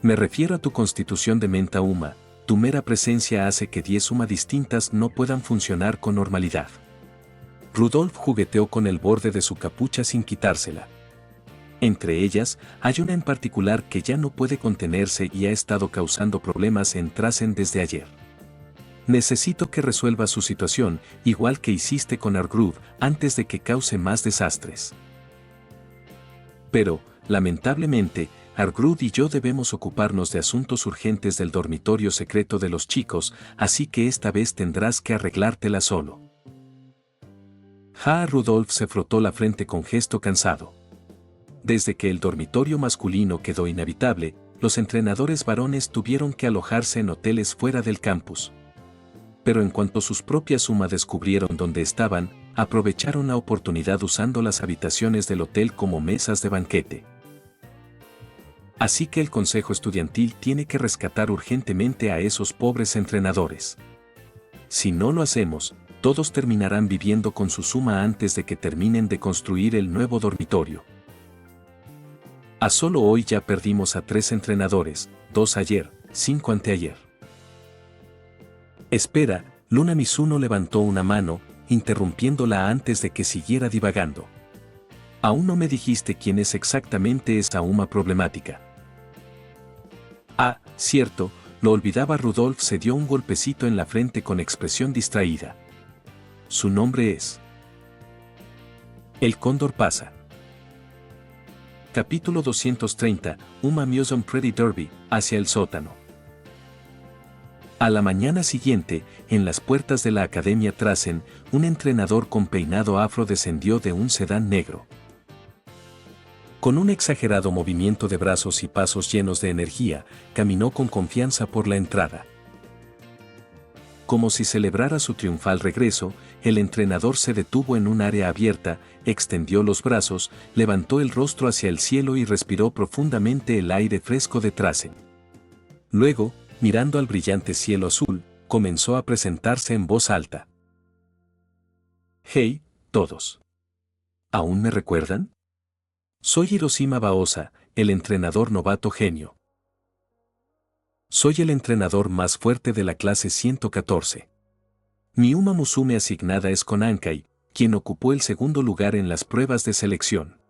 Me refiero a tu constitución de menta Uma. Tu mera presencia hace que 10 Uma distintas no puedan funcionar con normalidad. Rudolf jugueteó con el borde de su capucha sin quitársela. Entre ellas, hay una en particular que ya no puede contenerse y ha estado causando problemas en Trasen desde ayer. Necesito que resuelvas su situación, igual que hiciste con Argrud, antes de que cause más desastres. Pero, lamentablemente, Argrud y yo debemos ocuparnos de asuntos urgentes del dormitorio secreto de los chicos, así que esta vez tendrás que arreglártela solo. Rudolf se frotó la frente con gesto cansado. Desde que el dormitorio masculino quedó inhabitable, los entrenadores varones tuvieron que alojarse en hoteles fuera del campus. Pero en cuanto sus propias Uma descubrieron dónde estaban, aprovecharon la oportunidad usando las habitaciones del hotel como mesas de banquete. Así que el consejo estudiantil tiene que rescatar urgentemente a esos pobres entrenadores. Si no lo hacemos, todos terminarán viviendo con su Uma antes de que terminen de construir el nuevo dormitorio. A solo hoy ya perdimos a 3 entrenadores, 2 ayer, 5 anteayer. Espera, Luna. Mizuno levantó una mano, interrumpiéndola antes de que siguiera divagando. Aún no me dijiste quién es exactamente esa Uma problemática. Ah, cierto, lo olvidaba. Rudolf se dio un golpecito en la frente con expresión distraída. Su nombre es... El cóndor pasa. Capítulo 230, Uma Museum Pretty Derby, hacia el sótano. A la mañana siguiente, en las puertas de la Academia Trasen, un entrenador con peinado afro descendió de un sedán negro. Con un exagerado movimiento de brazos y pasos llenos de energía, caminó con confianza por la entrada. Como si celebrara su triunfal regreso, el entrenador se detuvo en un área abierta, extendió los brazos, levantó el rostro hacia el cielo y respiró profundamente el aire fresco de Trasen. Luego, mirando al brillante cielo azul, comenzó a presentarse en voz alta. Hey, todos. ¿Aún me recuerdan? Soy Hiroshima Baosa, el entrenador novato genio. Soy el entrenador más fuerte de la clase 114. Mi Uma Musume asignada es Konankai, quien ocupó el segundo lugar en las pruebas de selección.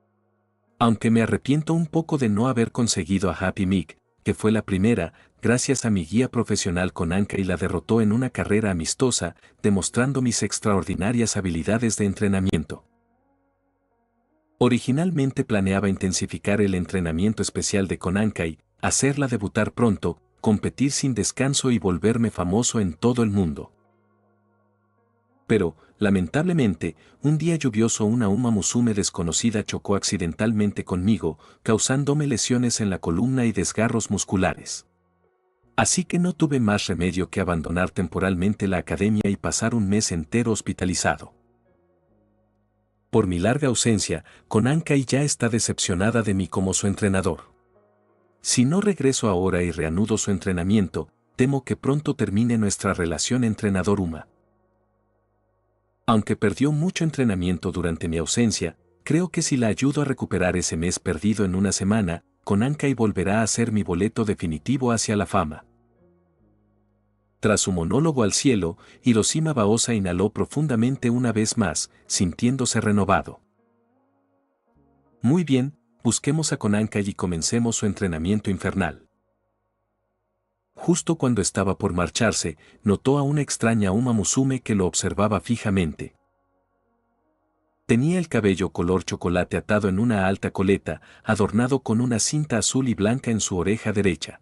Aunque me arrepiento un poco de no haber conseguido a Happy Mick, que fue la primera, gracias a mi guía profesional Konankai la derrotó en una carrera amistosa, demostrando mis extraordinarias habilidades de entrenamiento. Originalmente planeaba intensificar el entrenamiento especial de Konankai, hacerla debutar pronto, competir sin descanso y volverme famoso en todo el mundo. Pero, lamentablemente, un día lluvioso una Uma Musume desconocida chocó accidentalmente conmigo, causándome lesiones en la columna y desgarros musculares. Así que no tuve más remedio que abandonar temporalmente la academia y pasar un mes entero hospitalizado. Por mi larga ausencia, Konankai ya está decepcionada de mí como su entrenador. Si no regreso ahora y reanudo su entrenamiento, temo que pronto termine nuestra relación entrenador-Uma. Aunque perdió mucho entrenamiento durante mi ausencia, creo que si la ayudo a recuperar ese mes perdido en una semana, Konankai volverá a ser mi boleto definitivo hacia la fama. Tras su monólogo al cielo, Hiroshima Baosa inhaló profundamente una vez más, sintiéndose renovado. Muy bien, busquemos a Konankai y comencemos su entrenamiento infernal. Justo cuando estaba por marcharse, notó a una extraña Uma Musume que lo observaba fijamente. Tenía el cabello color chocolate atado en una alta coleta, adornado con una cinta azul y blanca en su oreja derecha.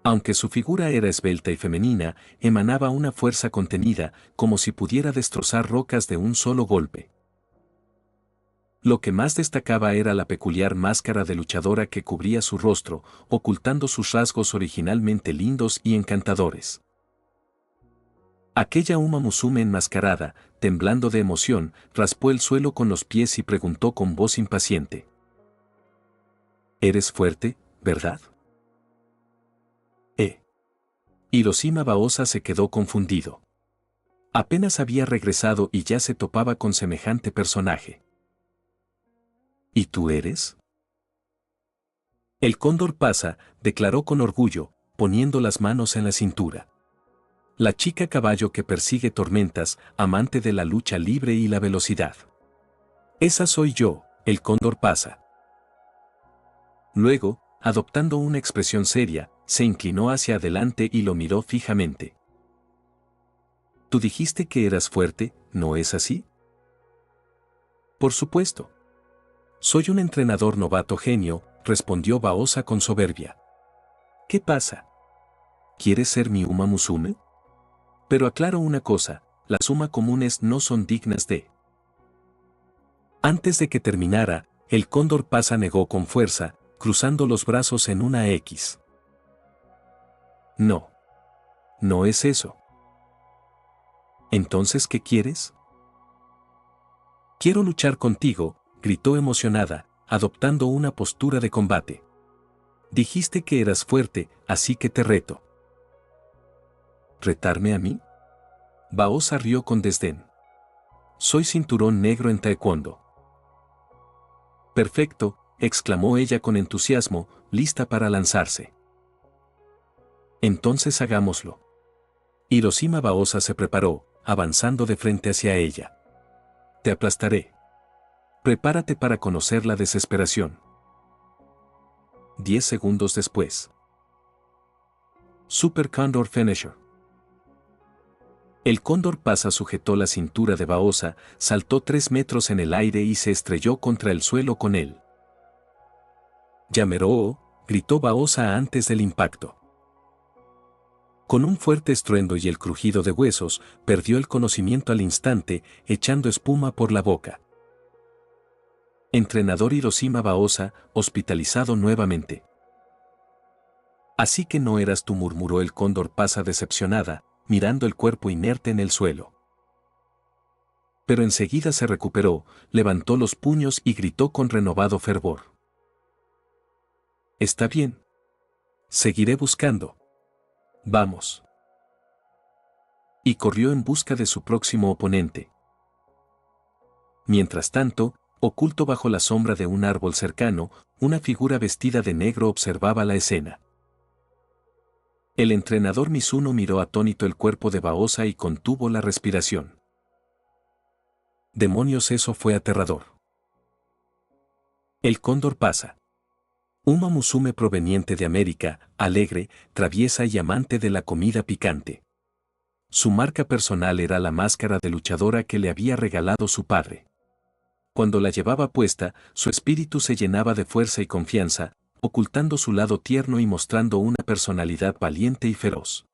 Aunque su figura era esbelta y femenina, emanaba una fuerza contenida, como si pudiera destrozar rocas de un solo golpe. Lo que más destacaba era la peculiar máscara de luchadora que cubría su rostro, ocultando sus rasgos originalmente lindos y encantadores. Aquella Uma Musume enmascarada, temblando de emoción, raspó el suelo con los pies y preguntó con voz impaciente. «¿Eres fuerte, verdad?» Hiroshima Baosa se quedó confundido. Apenas había regresado y ya se topaba con semejante personaje. ¿Y tú eres? El cóndor pasa, declaró con orgullo, poniendo las manos en la cintura. La chica caballo que persigue tormentas, amante de la lucha libre y la velocidad. Esa soy yo, el cóndor pasa. Luego, adoptando una expresión seria, se inclinó hacia adelante y lo miró fijamente. Tú dijiste que eras fuerte, ¿no es así? Por supuesto. Soy un entrenador novato genio, respondió Baosa con soberbia. ¿Qué pasa? ¿Quieres ser mi Uma Musume? Pero aclaro una cosa, las Uma comunes no son dignas de... Antes de que terminara, el cóndor pasa negó con fuerza, cruzando los brazos en una X. No. No es eso. ¿Entonces qué quieres? Quiero luchar contigo, gritó emocionada, adoptando una postura de combate. Dijiste que eras fuerte, así que te reto. ¿Retarme a mí? Baosa rió con desdén. Soy cinturón negro en taekwondo. Perfecto, exclamó ella con entusiasmo, lista para lanzarse. Entonces hagámoslo. Hiroshima Baosa se preparó, avanzando de frente hacia ella. Te aplastaré. Prepárate para conocer la desesperación. 10 segundos después. Super Condor Finisher. El cóndor pasa sujetó la cintura de Baosa, saltó 3 metros en el aire y se estrelló contra el suelo con él. Yameroo, gritó Baosa antes del impacto. Con un fuerte estruendo y el crujido de huesos, perdió el conocimiento al instante, echando espuma por la boca. Entrenador Hiroshima Baosa, hospitalizado nuevamente. Así que no eras tú, murmuró el cóndor pasa decepcionada, mirando el cuerpo inerte en el suelo. Pero enseguida se recuperó, levantó los puños y gritó con renovado fervor. Está bien. Seguiré buscando. Vamos. Y corrió en busca de su próximo oponente. Mientras tanto, oculto bajo la sombra de un árbol cercano, una figura vestida de negro observaba la escena. El entrenador Mizuno miró atónito el cuerpo de Baosa y contuvo la respiración. Demonios, eso fue aterrador. El cóndor pasa. Uma Musume proveniente de América, alegre, traviesa y amante de la comida picante. Su marca personal era la máscara de luchadora que le había regalado su padre. Cuando la llevaba puesta, su espíritu se llenaba de fuerza y confianza, ocultando su lado tierno y mostrando una personalidad valiente y feroz.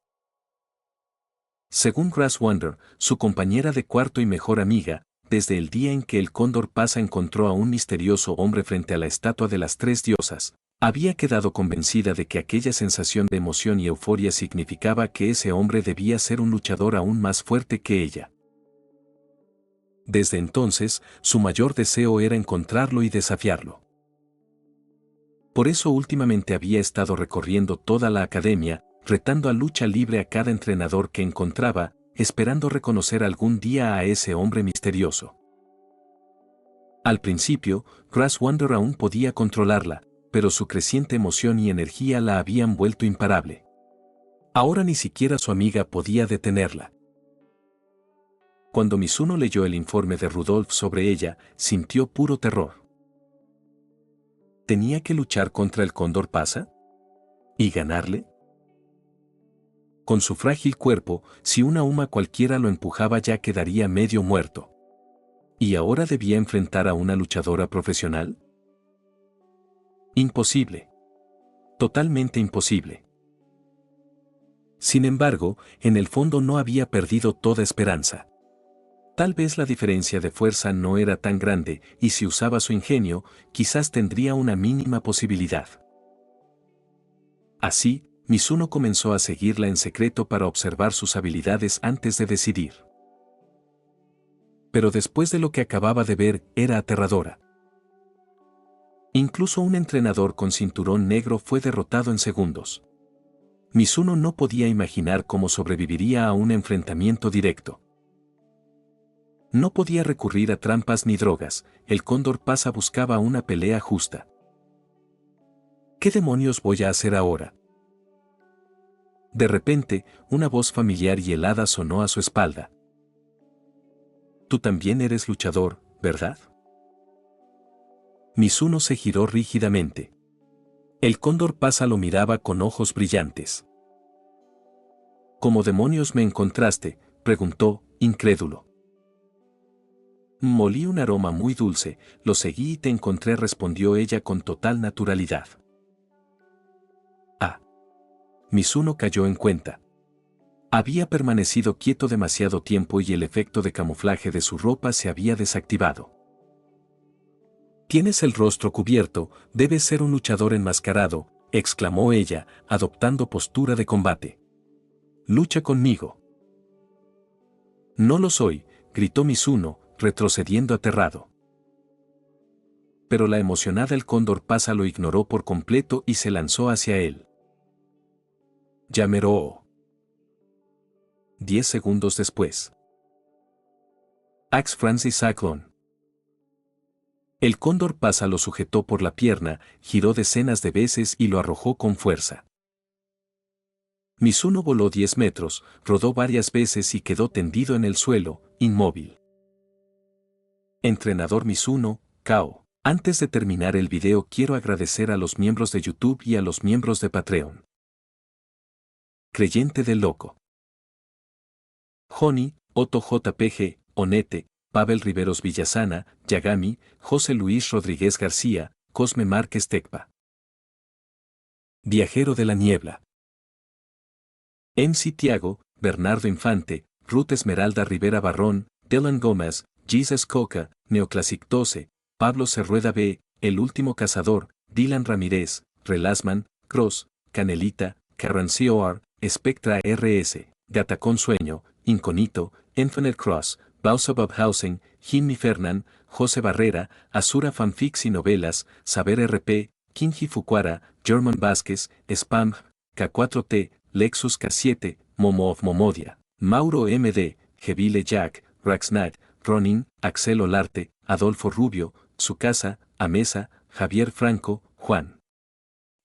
Según Grass Wonder, su compañera de cuarto y mejor amiga, desde el día en que el cóndor pasa encontró a un misterioso hombre frente a la estatua de las 3 diosas, había quedado convencida de que aquella sensación de emoción y euforia significaba que ese hombre debía ser un luchador aún más fuerte que ella. Desde entonces, su mayor deseo era encontrarlo y desafiarlo. Por eso últimamente había estado recorriendo toda la academia, retando a lucha libre a cada entrenador que encontraba, esperando reconocer algún día a ese hombre misterioso. Al principio, Grass Wonder aún podía controlarla, pero su creciente emoción y energía la habían vuelto imparable. Ahora ni siquiera su amiga podía detenerla. Cuando Mizuno leyó el informe de Rudolph sobre ella, sintió puro terror. ¿Tenía que luchar contra el cóndor pasa? ¿Y ganarle? Con su frágil cuerpo, si una Uma cualquiera lo empujaba ya quedaría medio muerto. ¿Y ahora debía enfrentar a una luchadora profesional? Imposible. Totalmente imposible. Sin embargo, en el fondo no había perdido toda esperanza. Tal vez la diferencia de fuerza no era tan grande, y si usaba su ingenio, quizás tendría una mínima posibilidad. Así, Mizuno comenzó a seguirla en secreto para observar sus habilidades antes de decidir. Pero después de lo que acababa de ver, era aterradora. Incluso un entrenador con cinturón negro fue derrotado en segundos. Mizuno no podía imaginar cómo sobreviviría a un enfrentamiento directo. No podía recurrir a trampas ni drogas, el Cóndor Pasa buscaba una pelea justa. ¿Qué demonios voy a hacer ahora? De repente, una voz familiar y helada sonó a su espalda. Tú también eres luchador, ¿verdad? Mizuno se giró rígidamente. El Cóndor Pasa lo miraba con ojos brillantes. ¿Cómo demonios me encontraste?, preguntó, incrédulo. Molí un aroma muy dulce, lo seguí y te encontré, respondió ella con total naturalidad. Ah. Mizuno cayó en cuenta. Había permanecido quieto demasiado tiempo y el efecto de camuflaje de su ropa se había desactivado. Tienes el rostro cubierto, debes ser un luchador enmascarado, exclamó ella, adoptando postura de combate. Lucha conmigo. No lo soy, gritó Mizuno, retrocediendo aterrado. Pero la emocionada el Cóndor Pasa lo ignoró por completo y se lanzó hacia él. Yamero. 10 segundos después. Axe Francis Cyclone. El Cóndor Pasa lo sujetó por la pierna, giró decenas de veces y lo arrojó con fuerza. Mizuno voló 10 metros, rodó varias veces y quedó tendido en el suelo, inmóvil. Entrenador Mizuno, KO. Antes de terminar el video quiero agradecer a los miembros de YouTube y a los miembros de Patreon. Creyente del Loco. Joni, Otto JPG, Onete, Pavel Riveros Villasana, Yagami, José Luis Rodríguez García, Cosme Márquez Tecpa. Viajero de la Niebla. MC Tiago, Bernardo Infante, Ruth Esmeralda Rivera Barrón, Dylan Gómez, Jesus Coca, Neoclassic 12, Pablo Cerrueda B, El Último Cazador, Dylan Ramírez, Relasman, Cross, Canelita, Carrancio R, Spectra RS, Gatacón Sueño, Inconito, Infinite Cross, Bausababhausen, Jimmy Fernán, José Barrera, Azura Fanfics y Novelas, Saber RP, Kinji Fukuara, German Vázquez, Spam, K4T, Lexus K7, Momo of Momodia, Mauro MD, Jevile Jack, Raxnat, Ronin, Axel Olarte, Adolfo Rubio, Tsukasa, Amesa, Javier Franco, Juan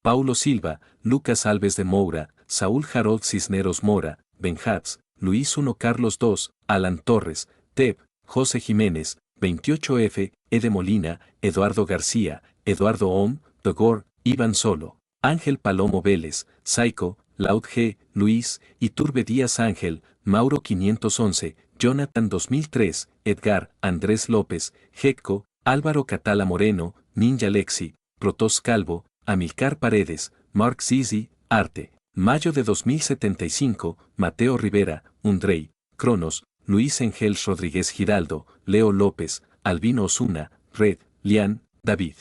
Paulo Silva, Lucas Alves de Moura, Saúl Harold Cisneros Mora, Benjats, Luis 1 Carlos 2, Alan Torres, Teb, José Jiménez, 28F, Ede Molina, Eduardo García, Eduardo Ohm, Dogor, Iván Solo, Ángel Palomo Vélez, Saiko, Laud G, Luis, Iturbe Díaz Ángel, Mauro 511, Jonathan 2003, Edgar, Andrés López, Hecco, Álvaro Catala Moreno, Ninja Lexi, Protos Calvo, Amilcar Paredes, Mark Zizi, Arte, Mayo de 2075, Mateo Rivera, Undrey, Cronos, Luis Engel Rodríguez Giraldo, Leo López, Albino Osuna, Red, Lian, David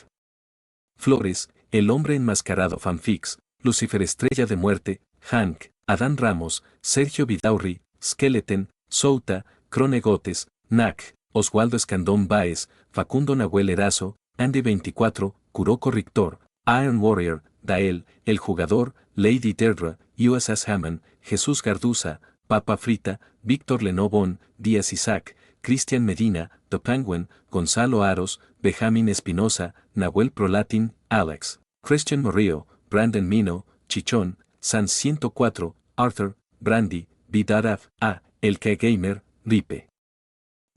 Flores, El Hombre Enmascarado Fanfics, Lucifer Estrella de Muerte, Hank, Adán Ramos, Sergio Vidaurri, Skeleton, Souta, Cronegotes, Nac, Oswaldo Escandón Báez, Facundo Nahuel Erazo, Andy 24, Kuroko Rictor, Iron Warrior, Dael, El Jugador, Lady Deirdre, USS Hammond, Jesús Garduza, Papa Frita, Víctor Lenobón, Díaz Isaac, Cristian Medina, The Penguin, Gonzalo Aros, Benjamín Espinosa, Nahuel Prolatin, Alex, Christian Morillo, Brandon Mino, Chichón, Sans 104, Arthur, Brandy, Vidaraf, A, El K Gamer, Ripe.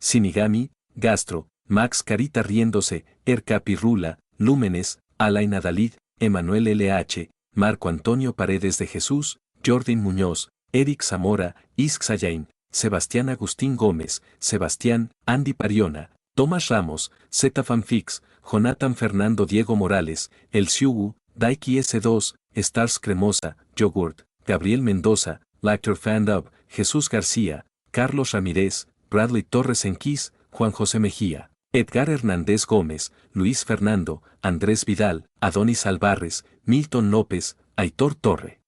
Sinigami, Gastro, Max Carita Riéndose, Erca Pirrula, Lúmenes, Alain Adalid, Emanuel LH, Marco Antonio Paredes de Jesús, Jordan Muñoz, Eric Zamora, Isk Sayain, Sebastián Agustín Gómez, Sebastián, Andy Pariona, Tomás Ramos, Z Fanfix, Jonathan Fernando Diego Morales, El Siugu, Daiki S2, Stars Cremosa, Yogurt, Gabriel Mendoza, Lactor Fandub, Jesús García, Carlos Ramírez, Bradley Torres Enquís, Juan José Mejía, Edgar Hernández Gómez, Luis Fernando, Andrés Vidal, Adonis Alvarez, Milton López, Aitor Torre,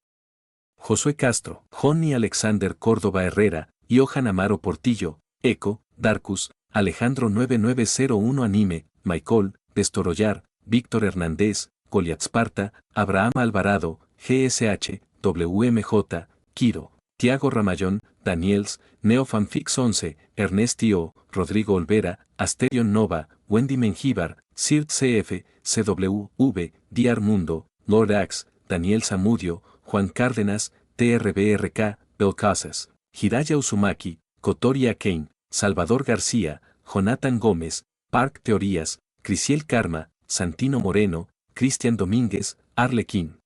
Josué Castro, Johnny Alexander Córdoba Herrera, Johan Amaro Portillo, Eco, Darkus, Alejandro 9901 Anime, Michael, Destorollar, Víctor Hernández, Goliat Sparta, Abraham Alvarado, GSH, WMJ, Kiro, Tiago Ramallón, Daniels, Neofanfix 11, Ernestio, Rodrigo Olvera, Asterion Nova, Wendy Mengíbar, Sirt CF, CWV, Diar Mundo, Lord Axe, Daniel Zamudio, Juan Cárdenas, TRBRK, Belcasas, Hiraya Uzumaki, Kotori Akane, Salvador García, Jonathan Gómez, Park Teorías, Crisiel Karma, Santino Moreno, Cristian Domínguez, Arlequín.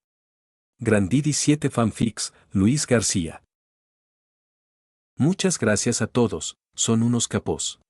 Grandidi 7 Fanfics, Luis García. Muchas gracias a todos, son unos capos.